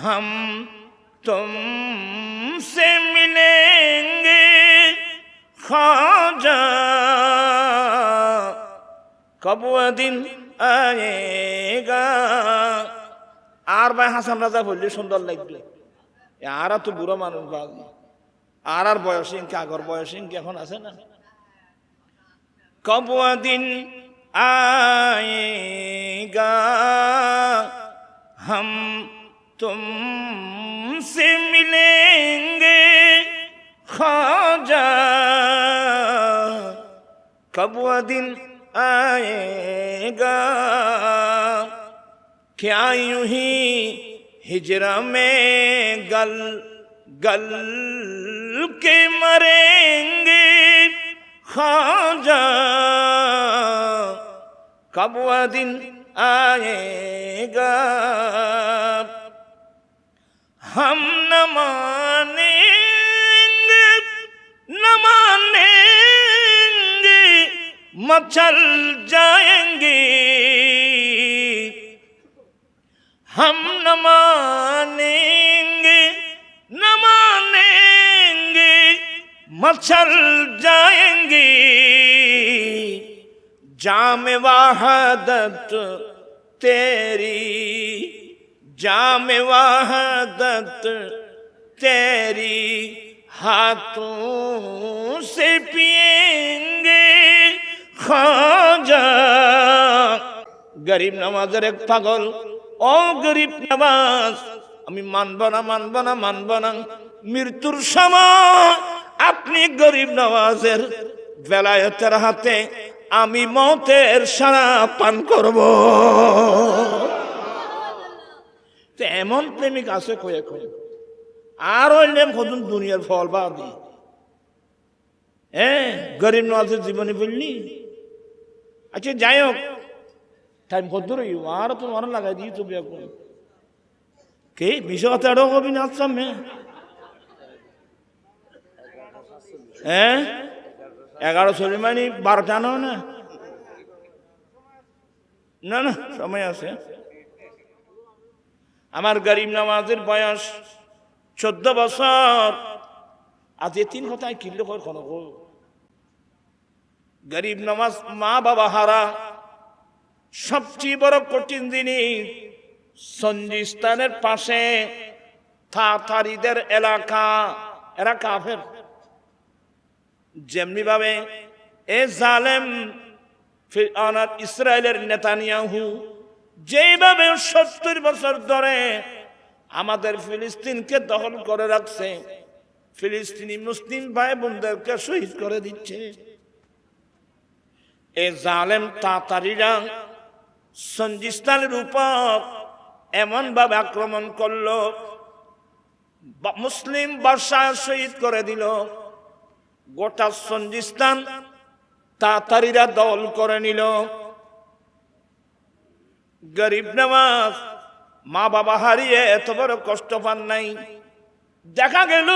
हम तुमसे मिलेंगे ख्वाजा कब वो दिन आएगा। আর ভাই হাসান রাজা বললে সুন্দর লাগবে, আর তো বুড়ো মানুষ বাজি আর বয়সী কি আগর বয়সী কি এখন আছে না। কব দিন आएगा हम तुमसे मिलेंगे ख्वाजा कब वो दिन आएगा। क्या यूं ही हिजरा में गल गल के मरेंगे ख्वाजा कब वो दिन आएगा। हम न मानेंगे मचल जाएंगे, हम न मानेंगे मचल जाएंगे। जाम वहदत तेरी जाम वहदत तेरी हाथों से पिएंगे ख्वाजा। गरीब नवाजेर एक पागल, ও গরিব নওয়াজ আমি মানব না মৃত্যুর সময় আপনি গরিব নওয়াজের বেলায়েতের হাতে আমি মতের সারা পান করব। এমন প্রেমিক আছে কয়ে কয়ে আর হইলেম কতদিন দুনিয়ার ফল বাদি। হ্যাঁ, গরিব নওয়াজের জীবনী বললি। আচ্ছা যাই হোক, টাইম কত রই আর তো মারা লাগাই দিই তো বিয়া করে কে মিশো কথা আড়ো কবি না আসলাম। হ্যাঁ 11 মানে 12টা না না না সময় আছে। আমার গরিব নওয়াজের বয়স 14 বছর। আজ এই 3 কথায় কিনলে কোনো গরিব নওয়াজ মা বাবা হারা। সবচেয়ে বড় কঠিন জিনিস সঞ্জিস্তানের পাশে তাতারিদের এলাকা, এরা কাফের। যেমনি ভাবে এ জালেম ফিরআউন ইসরায়েলের নেতানিয়াহু যেভাবে 70 বছর ধরে আমাদের ফিলিস্তিনকে দখল করে রাখছে, ফিলিস্তিনি মুসলিম ভাই বোনদেরকে শহীদ করে দিচ্ছে। এ জালেম তাতারিরা সঞ্জিস্তানের উপর এমন ভাবে আক্রমণ করলো, মুসলিম বাদশাহ শহীদ করে দিল। গোটা সঞ্জিস্তান তাতারিরা দল করে নিল। গরিব নওয়াজ মা বাবা হারিয়ে এত বড় কষ্ট পান নাই। দেখা গেল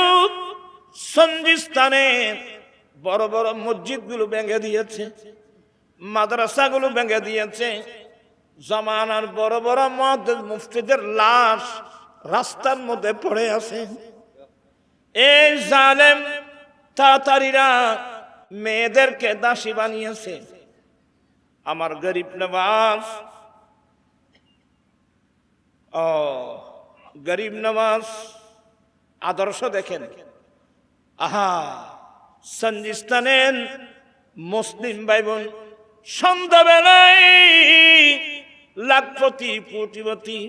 সঞ্জিস্তানে বড় বড় মসজিদ গুলো ভেঙে দিয়েছে, মাদ্রাসা গুলো ভেঙে দিয়েছে। জামানার বড় বড় মুফতিদের লাশ রাস্তার মধ্যে পড়ে আছে। এই জালেম তাতারিরা মেয়েদেরকে দাসী বানিয়েছে। আমার গরিব নওয়াজ, গরিব নওয়াজ আদর্শ দেখেন। আহা, সঞ্জিস্তানের মুসলিম ভাই বোন সন্ধ্যাবেলায় লাখপতি কোটিপতি,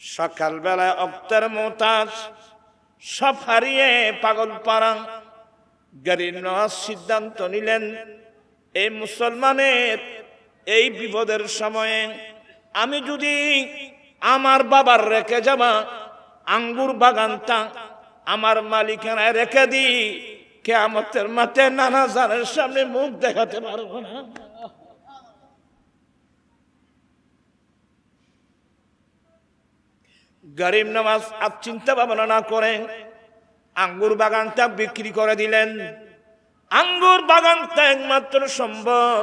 সকালবেলায় অক্তের মোহতাজ, সব হারিয়ে পাগল পাড়া। গরিব নওয়াজ সিদ্ধান্ত নিলেন, এই মুসলমানের এই বিপদের সময়ে আমি যদি আমার বাবার রেখে যাওয়া আঙ্গুর বাগানটা আমার মালিকানায় রেখে দিই, কিয়ামতের মাঠে নানা জানের সামনে মুখ দেখাতে পারবো না। গরিব নওয়াজ আর চিন্তা ভাবনা না করে আঙ্গুর বাগানটা বিক্রি করে দিলেন। আঙ্গুর বাগানটা একমাত্র সম্ভব।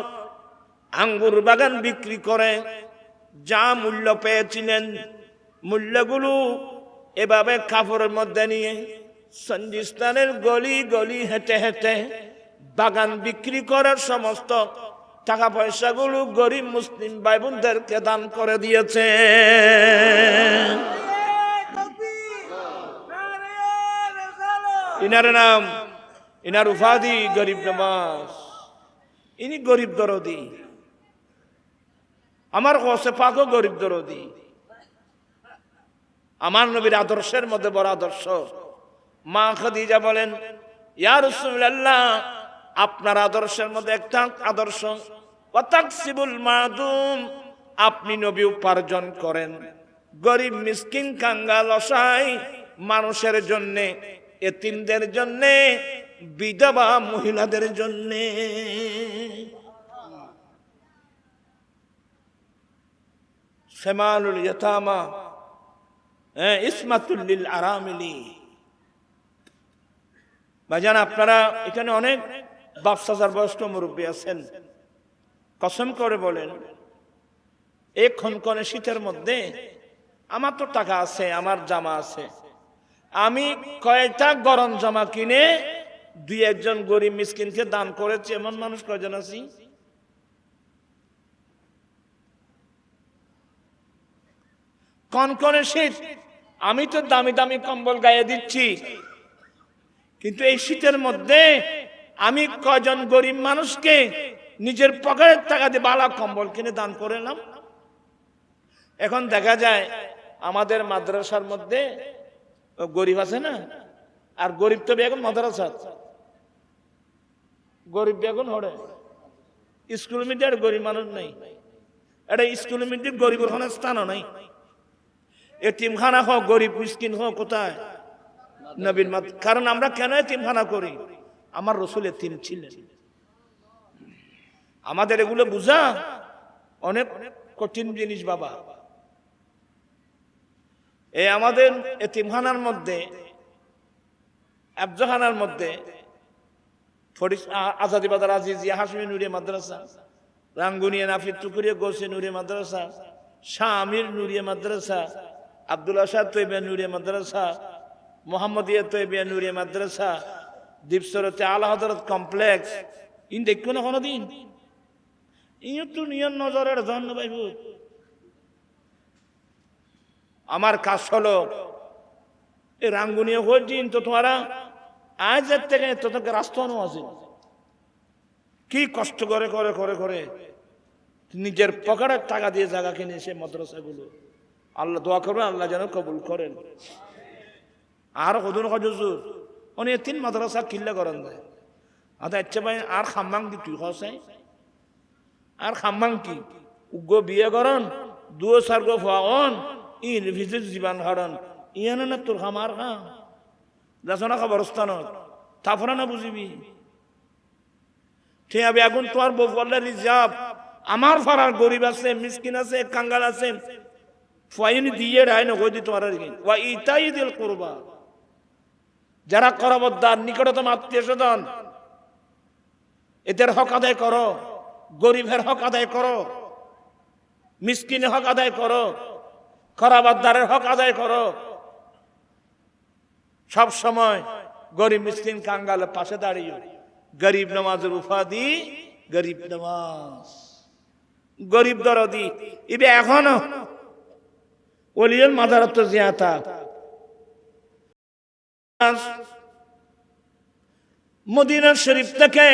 আঙ্গুর বাগান বিক্রি করে যা মূল্য পেয়েছিলেন, মূল্যগুলো এভাবে কাপড়ের মধ্যে নিয়ে সঞ্জিস্তানের গলি গলি হেঁটে হেঁটে বাগান বিক্রি করার সমস্ত টাকা পয়সাগুলো গরিব মুসলিম ভাই বোনদেরকে দান করে দিয়েছে। ইনার নাম, ইনার উপাধি গরিব নওয়াজ। ইনি গরিব দরদি। আমার কাছে পাকও গরিব দরদি। আমার নবীর আদর্শের মধ্যে বড় আদর্শ। মা খাদিজা বলেন, ইয়া রাসূলুল্লাহ, আপনার আদর্শের মধ্যে একটা আদর্শ ওয়াতাকসিবুল মাদুম, আপনি নবী উপার্জন করেন গরিব মিসকিন কাঙ্গাল অসহায় মানুষের জন্য, এতিমদের জন্য, বিধবা মহিলাদের জন্য। সেমালুল ইয়াতামা ইসমাতুল লিল আরামিলি। ভাইজান, আপনারা এখানে অনেক বাপসাজার বয়স্ক মুরব্বী আছেন, কসম করে বলেন, এই খনখনে শীতের মধ্যে আমার তো টাকা আছে, আমার জামা আছে, আমি কয়টা গরম জামা কিনে দুই একজন গরিব মিসকিনকে দান করেছি, এমন মানুষ কয়জন আছি? কনকনে শীত, আমি তো দামি দামি কম্বল গায়ে দিচ্ছি, কিন্তু এই শীতের মধ্যে আমি কয়জন গরিব মানুষকে নিজের পকেটের টাকা দিয়ে বালা কম্বল কিনে দান করলাম। এখন দেখা যায় আমাদের মাদ্রাসার মধ্যে গরিব আছে না, আর গরিব তো এখন মাদ্রাসা, গরিব এখন হরে স্কুল মিডিয়ার গরিব মানুষ নেই। এটা স্কুল মিডিয়ার গরিবের কোনো স্থানও নাই। এতিমখানা হোক, গরিব মিসকিন হোক, কোথায়? নবীর মাত। কারণ আমরা কেন এতিমখানা করি? আমার রাসূল এতিম ছিলেন। আমাদের এগুলো বুঝা অনেক কঠিন জিনিস বাবা। এই আমাদের এতিমখানার মধ্যে, আফজাখানার মধ্যে আজাদি বাজার আজিজিয়া হাশমি নুরিয়া মাদ্রাসা, রাঙ্গুনিয়া নাফিদ টুকুরিয়া গোসে নুরিয়া মাদ্রাসা, শাহ আমির নুরিয়া মাদ্রাসা, আব্দুল্লাহ শাহ তৈবিয়া নুরিয়া মাদ্রাসা, মোহাম্মদিয়া তৈবিয়া নুরিয়া মাদ্রাসা, দ্বীপসরতে আলা হযরত কমপ্লেক্স, ইন দেখো না কোনোদিন? ইও তো নিয়ন নজরের ধন্য ভাইব। আমার কাজ হলো এই রাঙ্গুনিয়া হইন তো তোমারা আজের থেকে তোকে রাস্তানো আছে, কি কষ্ট করে করে করে করে নিজের পকেটের টাকা দিয়ে জায়গা কিনে সে মাদ্রাসাগুলো। আল্লাহ দোয়া করবেন, আল্লাহ যেন কবুল করেন। আর কদুন হজুর অনেক তিন মাদ্রাসা কিল্লা করেন দেয়। আচ্ছা ইচ্ছা ভাই আর খাম্মাং দি তুই হসাই আর খাম্মাং কি উগ্র বিয়ে করন দুয়ো সার্গ ফাওন ইউনিভার্সিটি জীবন হারন ইয়ানো না তোর খামার খা যাস না খবরস্থানত তারপরে না বুঝিবি ঠিক আছে। এখন তোর বউ বললে রিজার্ভ আমার ফারার গরিব আছে, মিসকিন আছে, কাঙ্গাল আছে, ফাইন দিয়ে রায় না গদি তোমার ওয়া ইতাই দিল কুরবা, যারা করবদ্দার নিকটতম আত্মীয় স্বজন এদের হক আদায় করো, গরিবের হক আদায় করো, মিসকিনের হক আদায় করো, খরাবাদ্দারের হক আদায় করো। সব সময় গরিব মিসকিন কাঙ্গালের পাশে দাঁড়িয়ে গরিব নওয়াজের উপাধি গরিব নওয়াজ, গরিব দরদি। ইবে এখনো ওলিয়ুল মাজারত জিয়াতা মদিনা শরীফ থেকে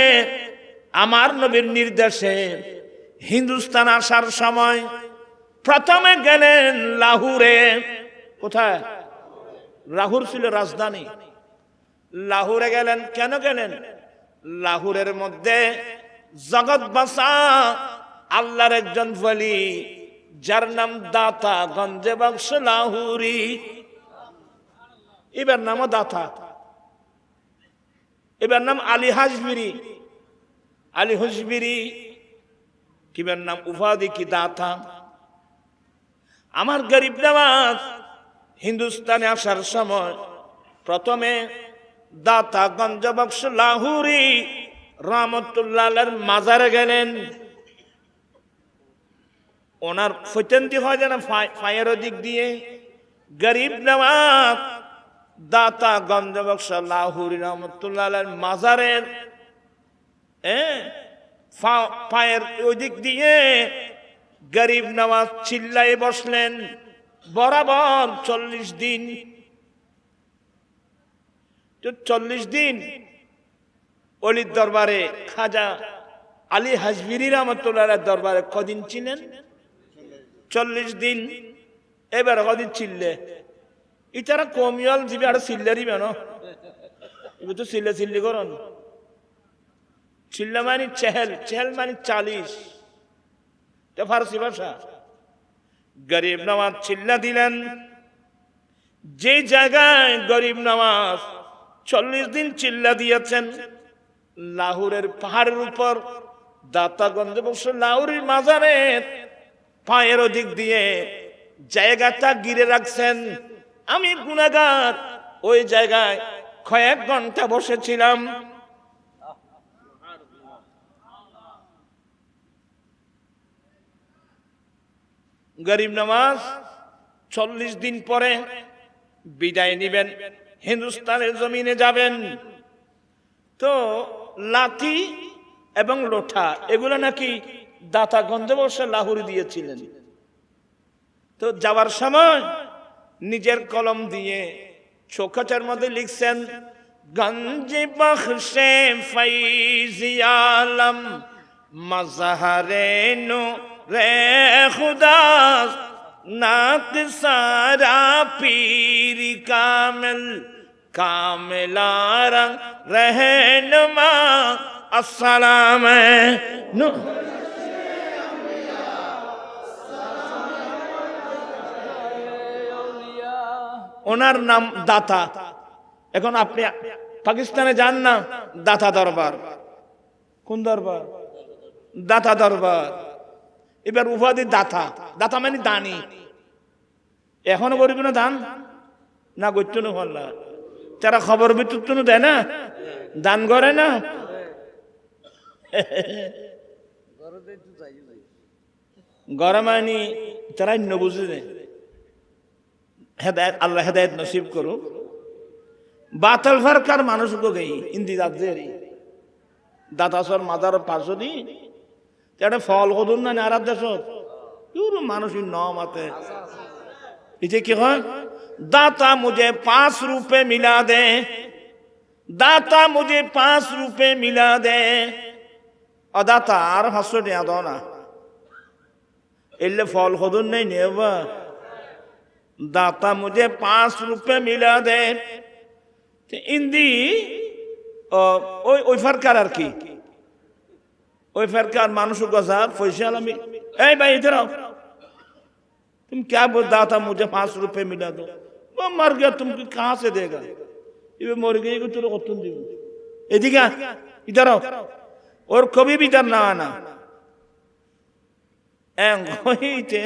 আমার নবীর নির্দেশে হিন্দুস্তান আসার সময় প্রথমে গেলেন লাহোরে। কোথায়? লাহোর ছিল রাজধানী। লাহোরে গেলেন। কেন গেলেন? লাহোরের মধ্যে জগৎ বাসা আল্লাহর একজন ওলি, যার নাম দাতা গঞ্জে বক্স লাহুরি। এবার নাম দাতা, এবার নাম আলী হাজবিরি। আলী হাজবিরি কিবার নাম উপাধি কি দাতা। আমার গরিব নওয়াজ হিন্দুস্তানে আসার সময় প্রথমে দাতা গঞ্জ বক্স লাহুরি রহমতুল্লাহ আলাইহির মাজারে গেলেন। ওনার ফৈতন্তি হয় যেন ফায়ের দিক দিয়ে। গরিব নওয়াজ দাতা গঞ্জ বক্স লাহুরি রহমতুল্লাহ আলাইহির মাজারের পায়ের ওই দিক দিয়ে গরিব নওয়াজ চিল্লাই বসলেন বরাবর 40 দিন। তো 40 দিন অলির দরবারে খাজা আলী হাজবিরি রহমতুল্লাহ আলাইহির দরবারে কদিন ছিলেন? 40 দিন। এবার কদিন ছিললে ইতারা কমিয়াল দিবে আর চিল্লারি বেন এবার তো চিল্লা চিল্লি করন। চিল্লা মানে চেহেল, চেহেল মানে 40, ফারসি ভাষা। গরিব নওয়াজ চিল্লা দিলেন। যে জায়গায় গরিব নওয়াজ 40 দিন চিল্লা দিয়েছেন, লাহোরের পাহাড়ের উপর দাতাগঞ্জ বক্স লাহুরির মাজারের পায়ের দিক দিয়ে জায়গাটা ঘিরে রাখছেন। আমি গুনাহগার ওই জায়গায় কয়েক ঘন্টা বসেছিলাম। গরিব নওয়াজ 40 দিন পরে বিদায় নিবেন, হিন্দুস্তানের জমিনে যাবেন। তো লাঠি এবং লোঠা এগুলো নাকি দাতা গঞ্জ বক্স লাহুরি দিয়েছিলেন। তো যাওয়ার সময় নিজের কলম দিয়ে চোখের মধ্যে লিখছেন, গঞ্জে বখশে ফৈজি আলম মজহরে নূ রে খুদা নাত সারা পীর কামিল কামিলারা रहनुमा अस्सलाम ওনার নাম দাতা। এখন আপনি পাকিস্তানে যান না, দাতা দরবার। কোন দরবার? দাতা দরবার। এবার উপাধি দাতা। দাতা মানে দানি। এখনো গরিব না দান না গত্য না, তারা খবর বিদ্যুৎ দেয় না, দান করে না। গরমানি তারা বুঝে দেয়। হেদায়ত আল্লাহ হেদায়ত নসিব করো। বাতল ফারকার মানুষ গেই ইন্দি দাতাসর মাদার পাশনি এটা ফল হদুন না নারাদ দেশ মানুষই ন মাতে। এটা কি হয়? दाता मुझे 5 रुपए मिला दे, दाता मुझे 5 रुपए मिला दे। अदाता আর 500 টাকা দাও না, এলে ফল হদুন নেই নেবা। दाता मुझे 5 रुपए मिला दे। ইন্দি ওই ফারকার আর কি, ওই ফারকার মানুষ গজার পয়সা আলামি। এই ভাই ইধর आओ, तुम क्या बोल? दाता मुझे 5 रुपए मिला दो। वो मर गया, तुम कहां से देगा? ये मर गई को तेरे को तुम दी। एदिका इधर आओ और कभी भी इधर ना आना। एंग होइते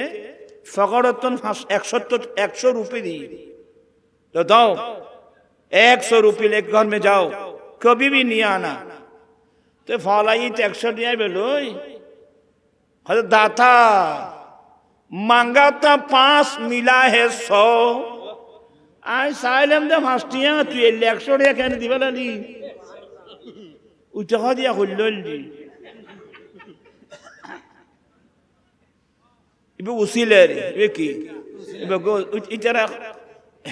फगड़तन 100 रुपए दी तो दो 100 रुपए लेकर घर में जाओ, कभी भी नहीं आना। तो फलाई 100 दिया बेलोई हजरत दाता मांगा था 5 मिला है 100। आज साइलम दे हास्टियां तू 100 টাকা কেন দিবা লালি? উঠা দিয়া হইলি এবার উচিলে এ কি ইটারা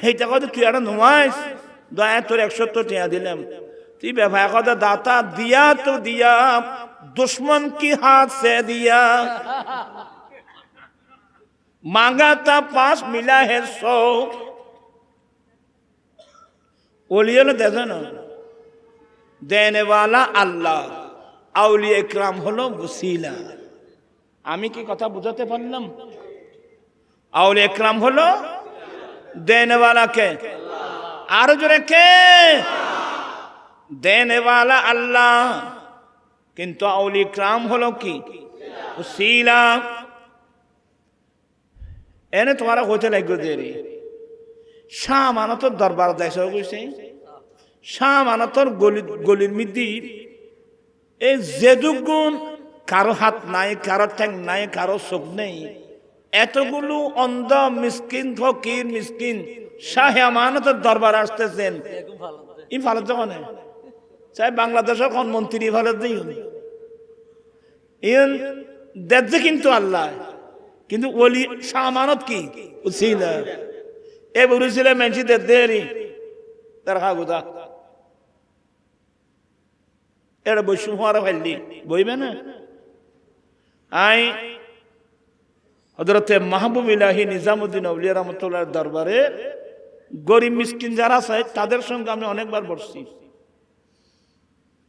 এইটা কথা তুই একটা নমাইস দয়া তোর 170 টাকা দিলাম তুই ব্যবহার কথা দাতা দিয়া তো দিয়া दुश्मन की हाथ से दिया मांगा था पास मिला है 100 ओलिया ने देखो ना देने वाला अल्लाह औलिया इकराम हलो वसीला आमी की कथा बुझाते पारलाम औलिया इकराम हलो देने वाला के आरो जोरे के देने वाला अल्लाह किंतु औलिया इकराम हलो की वसीला एने तुम्हारा होते लग देरी शाम आना तो दरबार देशो गुसे शाम आना तो गलिर मिद्दी ए जेदुगुन कारो हाथ নাই কারো ঠ্যাং নাই কারো চোখ নেই এতগুলো অন্ধ মিসকিন ফকির মিসকিন শাহ আমানতের দরবার আসতেছেন ই ভালো যখন চাই বাংলাদেশের কোন মন্ত্রী ভালো দেই ইন দেখছে কিন্তু আল্লাহ কিন্তু ওলি শাহ আমানত কি উসিলা এ বুঝিলে মেনজিতে দেরি তার হাগুদা এটা বৈষ্ণব হওয়ার ফেললি বইবে না আই হযরতে মাহবুব ইলাহি নিজামউদ্দিন আউলিয়া রাহমাতুল্লাহ দরবারে গরিব মিসকিন যারা আছে তাদের সঙ্গে আমি অনেকবার বসছি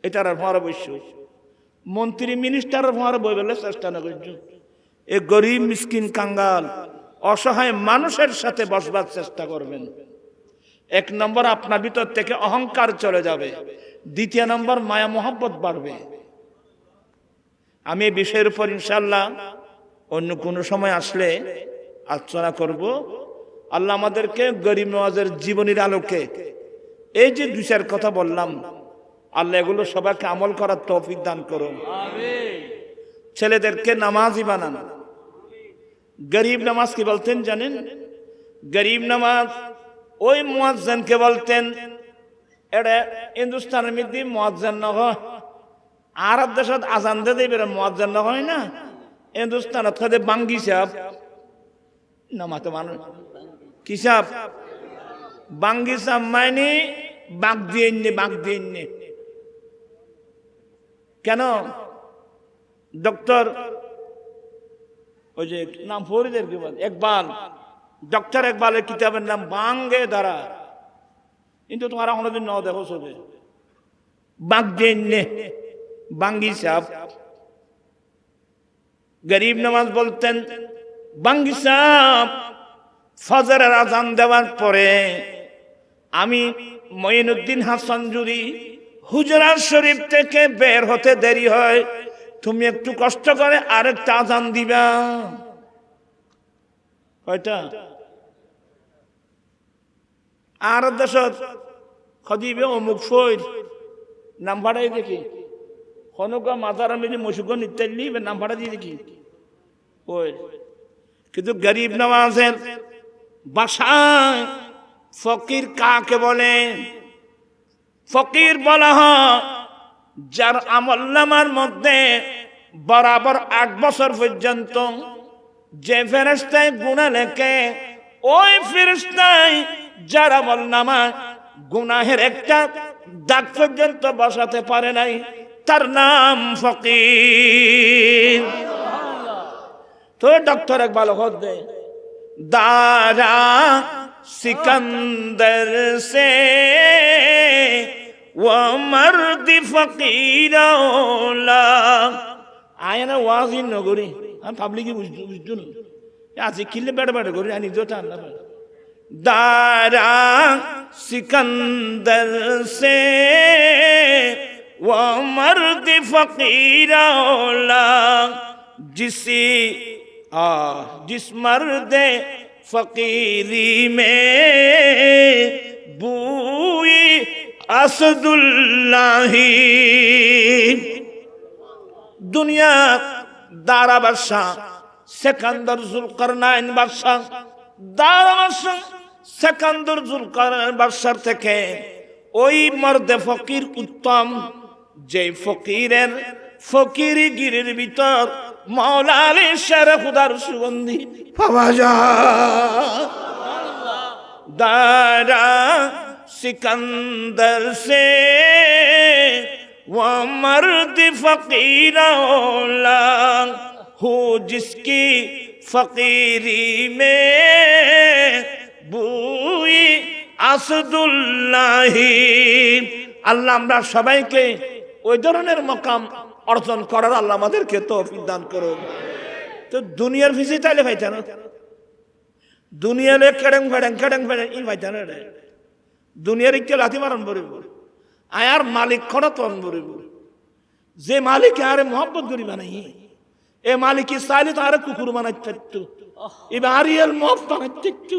এটার হওয়ার বৈশ্য মন্ত্রী মিনিস্টার হওয়ার বই বলে চেষ্টা না করছো এই গরিব মিসকিন কাঙ্গাল অসহায় মানুষের সাথে বসবার চেষ্টা করবেন এক নম্বর আপনার ভিতর থেকে অহংকার চলে যাবে দ্বিতীয় নম্বর মায়া মোহাব্বত বাড়বে আমি এই বিষয়ের উপর ইনশাআল্লাহ অন্য কোন সময় আসলে আলোচনা করব আল্লাহ আমাদেরকে গরিব নওয়াজের জীবনের আলোকে এই যে দুই চার কথা বললাম আল্লাহ এগুলো সবাইকে আমল করার তৌফিক দান করুন আমিন ছেলেদেরকে নামাজি বানান গরিব নামাজ কি বলতেন জানেন গরিব নামাজ ওই মুয়াজ্জিনকে বলতেন এটা হিন্দুস্তানের মধ্যে মুয়াজ্জিন না হয় আরব দেশত আজান দে দেবে মুয়াজ্জিন না হয় না হিন্দুস্তানত খাদে বাঙ্গি সাহেব নামাতে মানুষ কি সাহেব বাঙ্গি সাহেব মানে বাগ দিয়ে কেন ডক্টর ওই যে নাম ফরিদের কি বল ইকবাল ডক্টর ইকবালের কিতাবের নাম বাঙ্গে ধারা কিন্তু তোমারা কোনোদিন ন দেখো সবে বাগ দিয়ে বাঙ্গি সাহেব গরিব নামাজ বলতেন বাঙ্গি সাহেব ফজরের আজান দেওয়ার পরে আমি মঈনুদ্দিন হাসান জুরি হুজরা শরীফ থেকে বের হতে দেরি হয় তুমি একটু কষ্ট করে আরেকটা আজান দিবা কয়টা আর দেশত খদিবে অমুক ফইর নাম ভাড়াই দেখি হনুকা মাজার মিলি মসুগন ইত্যাদি নাম ভাড়া দিয়ে দেখি ওই কিন্তু গরিব নওয়াজের বাসায় ফকির কাকে বলে ফকির বলা হয় যার আমলনামার মধ্যে বরাবর 8 বছর পর্যন্ত যে ফেরেশতায় গুনাহ লেখে ওই ফেরেশতায় যার আমলনামা গুনাহের একটা দাগ পর্যন্ত বসাতে পারে নাই তার নাম ফকির তো ডক্টর ইকবাল হদে দারা सिकंदर से वो मर्द फकीरौला आया ना वाजी नगरी हम पब्लिक बुझदु न आज किल्ले बेड बेड गरी अनि जोटा न दारा सिकंदर से वो मर्द फकीरौला जिस मर्द फकीरी में बूई असदुल्लाही दुनिया दारा बादशाह सिकंदर जुलकरनाइन बादशाह दारा बादशाह सिकंदर जुलकरनाइन बादशाह থেকে ওই মর্দে ফকির উত্তম যে ফকিরের ফকিরিগিরির ভিতর মাওলা আলী শের খুদার সুগন্ধি পাওয়া যায়। দারা सिकंदर से वो मर्द फकीरौला हो जिसकी फकीरी में बुई আসদুল্লাহি। আল্লাহ আমরা সবাইকে ওই ধরনের মকাম অর্জন করার আল্লাহ আমাদেরকে তৌফিক দান করুন। তো দুনিয়ার ভিসি তাইলে ভাইতা না, দুনিয়ালে কেডেং ফেডেং ই ভাইতা না রে, দুনিয়ার ইকে লাথি মারণ বলিব আয়ার মালিক খড়া তন বলিব। যে মালিক আরে মোহাম্মত করি বানাই, এ মালিক চাইলে তো আরে কুকুর বানাই থাকতো, এবার আরিয়াল মফ বানাই থাকতো,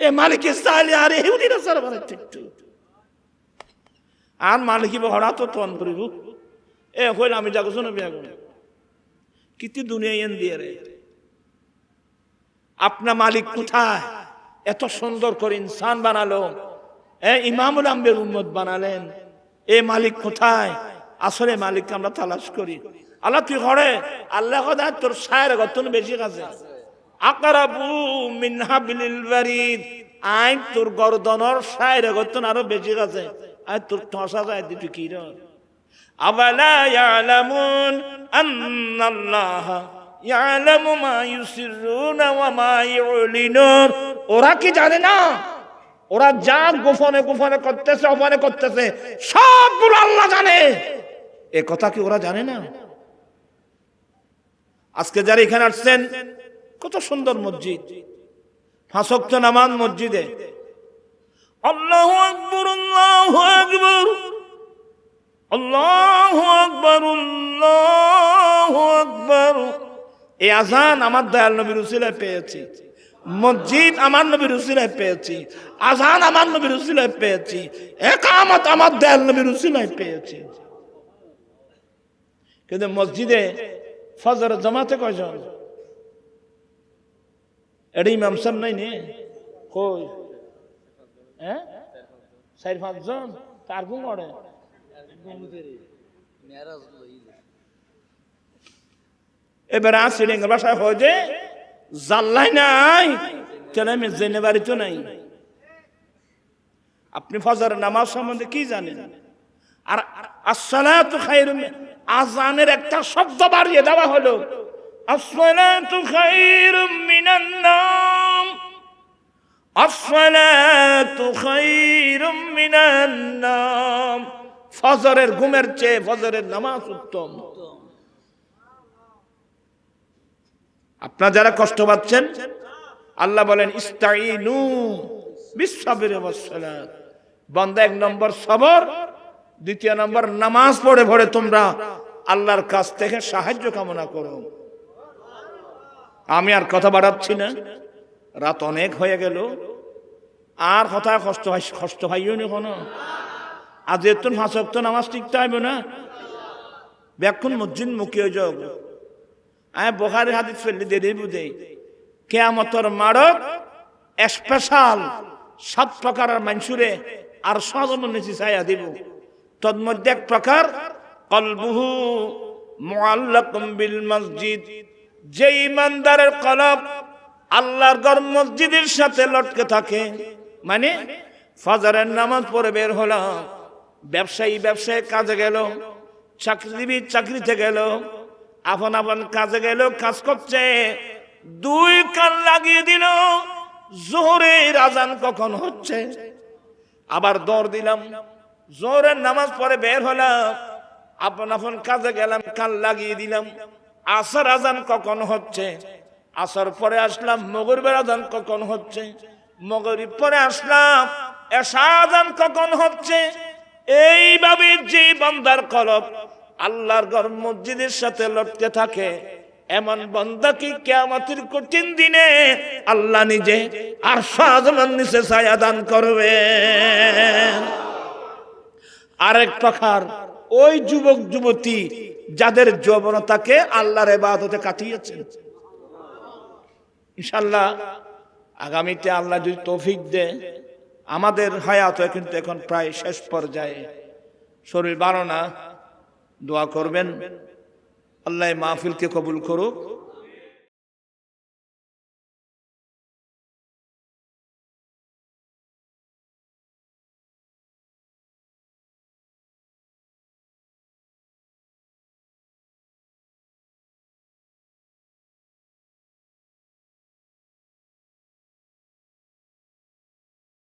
এ মালিক চাইলে আরে হেউদি রাসার বানাই থাকতো। আর মালিক হড়া তো তন করিব। এ হইল আমি যাগো শোনো বিয়া করো কিতি দুনিয়া এন দিয়ে রে। আপনার মালিক কোথায়? এত সুন্দর করে ইনসান বানালো, ইমামুল আম্বের উম্মত বানালেন, এ মালিক কোথায়? আসলে মালিককে আমরা তালাশ করি। আল্লাহ তুই ঘরে আল্লাহ খোদা তোর সায়ের গতন বেশি কাছে আকরাবু মিন হাবলিল ওয়ারিদ, আই তোর গর্দনর সায়ের গতন আরো বেশি কাছে, আই তোর ঠসা যায় দিতে কি রে। আওয়ালা ইয়ালামুন আন্নাল্লাহ ইয়ালামু মা ইউসিরুনা ওয়া মা ইউলিনুন। ওরা কি জানে না? ওরা যা গোপনে গোপনে করতেছে অপনে করতেছে সবগুলো আল্লাহ জানে। এ কথা কি ওরা জানে না? আজকে যারা এখানে আসছেন, কত সুন্দর মসজিদ, 5 ওয়াক্ত নামাজ মসজিদে, আল্লাহু আকবার আল্লাহু আকবার আল্লাহু আকবার আল্লাহু আকবার। এই আযান আমার দয়াল নবীর উসিলায় পেয়েছি, মসজিদ আমার নবীর উসিলায় পেয়েছি, আযান আমার নবীর উসিলায় পেয়েছি, ইকামত আমার দয়াল নবীর উসিলায় পেয়েছি। কিন্তু মসজিদে ফজর জামাতে কয়জন? এটা ইমাম সাহেব নাই নে কই? হ্যাঁ 4-5 জন। তার কোন করে এবারে আসিলেন বাসায় হয় যে জাল্লাই নাই, তাহলে আমি জেনে বাড়ি তো নাই। আপনি ফজর নামাজ সম্বন্ধে কি জানেন? আর আসসালাতু খায়রুম, আযানের একটা শব্দ বাড়িয়ে দেওয়া হলো, আসসালাতু খায়রুম মিনান নাম, আসসালাতু খায়রুম মিনান নাম। ফজরের ঘুমের চেয়ে ফজরের নামাজ উত্তম। আপনারা যারা কষ্ট পাচ্ছেন, আল্লাহ বলেন ইস্তাইনু বিসসাবরি ওয়াস সালাত। বান্দা 1 নম্বর সবর, 2 নম্বর নামাজ পড়ে পড়ে তোমরা আল্লাহর কাছ থেকে সাহায্য কামনা করো। আমি আর কথা বাড়াচ্ছি না, রাত অনেক হয়ে গেল, আর কথা কষ্ট হইও না কোনো। আজ এতন 5 ওয়াক্ত নামাজ টিকতে হবে না, ব্যাকুন মসজিদ মুখী হয়ে যাও। আমি বুখারী হাদিস ফেললে দেরি বুঝে কিয়ামতের মারক স্পেশাল 7 প্রকারের মানুষরে আর সাজানো নিচে ছায়া দিব। তন্মধ্যে এক প্রকার কলবুহু মুআল্লাকুম বিল মসজিদ, যে ইমানদারের কলব আল্লাহর ঘর মসজিদের সাথে লটকে থাকে। মানে ফজরের নামাজ পড়ে বের হলো, ব্যবসায়ী ব্যবসায় কাজে গেল, চাকরিজীবী চাকরিতে গেল, আপন আপন কাজে গেল, কাজ করছে, 2 কান লাগিয়ে দিল জোহরের আজান কখন হচ্ছে। আবার দৌড় দিলাম, জোহরের নামাজ পড়ে বের হলাম, আপন আপন কাজে গেলাম, কান লাগিয়ে দিলাম আসর আজান কখন হচ্ছে। আসর পরে আসলাম, মাগরিবের আজান কখন হচ্ছে। মাগরিব পরে আসলাম, এশা আজান কখন হচ্ছে। এইভাবে যে বান্দার কলব আল্লাহর ঘর মসজিদের সাথে লটকে থাকে, এমন বান্দাকে কিয়ামতের কঠিন দিনে আল্লাহ নিজে আরশ আযমের নিচে ছায়া দান করবেন। আরেক প্রকার ওই যুবক যুবতী যাদের যৌবনতাকে আল্লাহর ইবাদতে কাটিয়েছেন। ইনশাআল্লাহ আগামীতে আল্লাহ যদি তৌফিক দেয়, আমাদের হায়াত কিন্তু এখন প্রায় শেষ পর্যায়ে, শরীর ভালো না, দোয়া করবেন আল্লাহ মাহফিলকে কবুল করুক।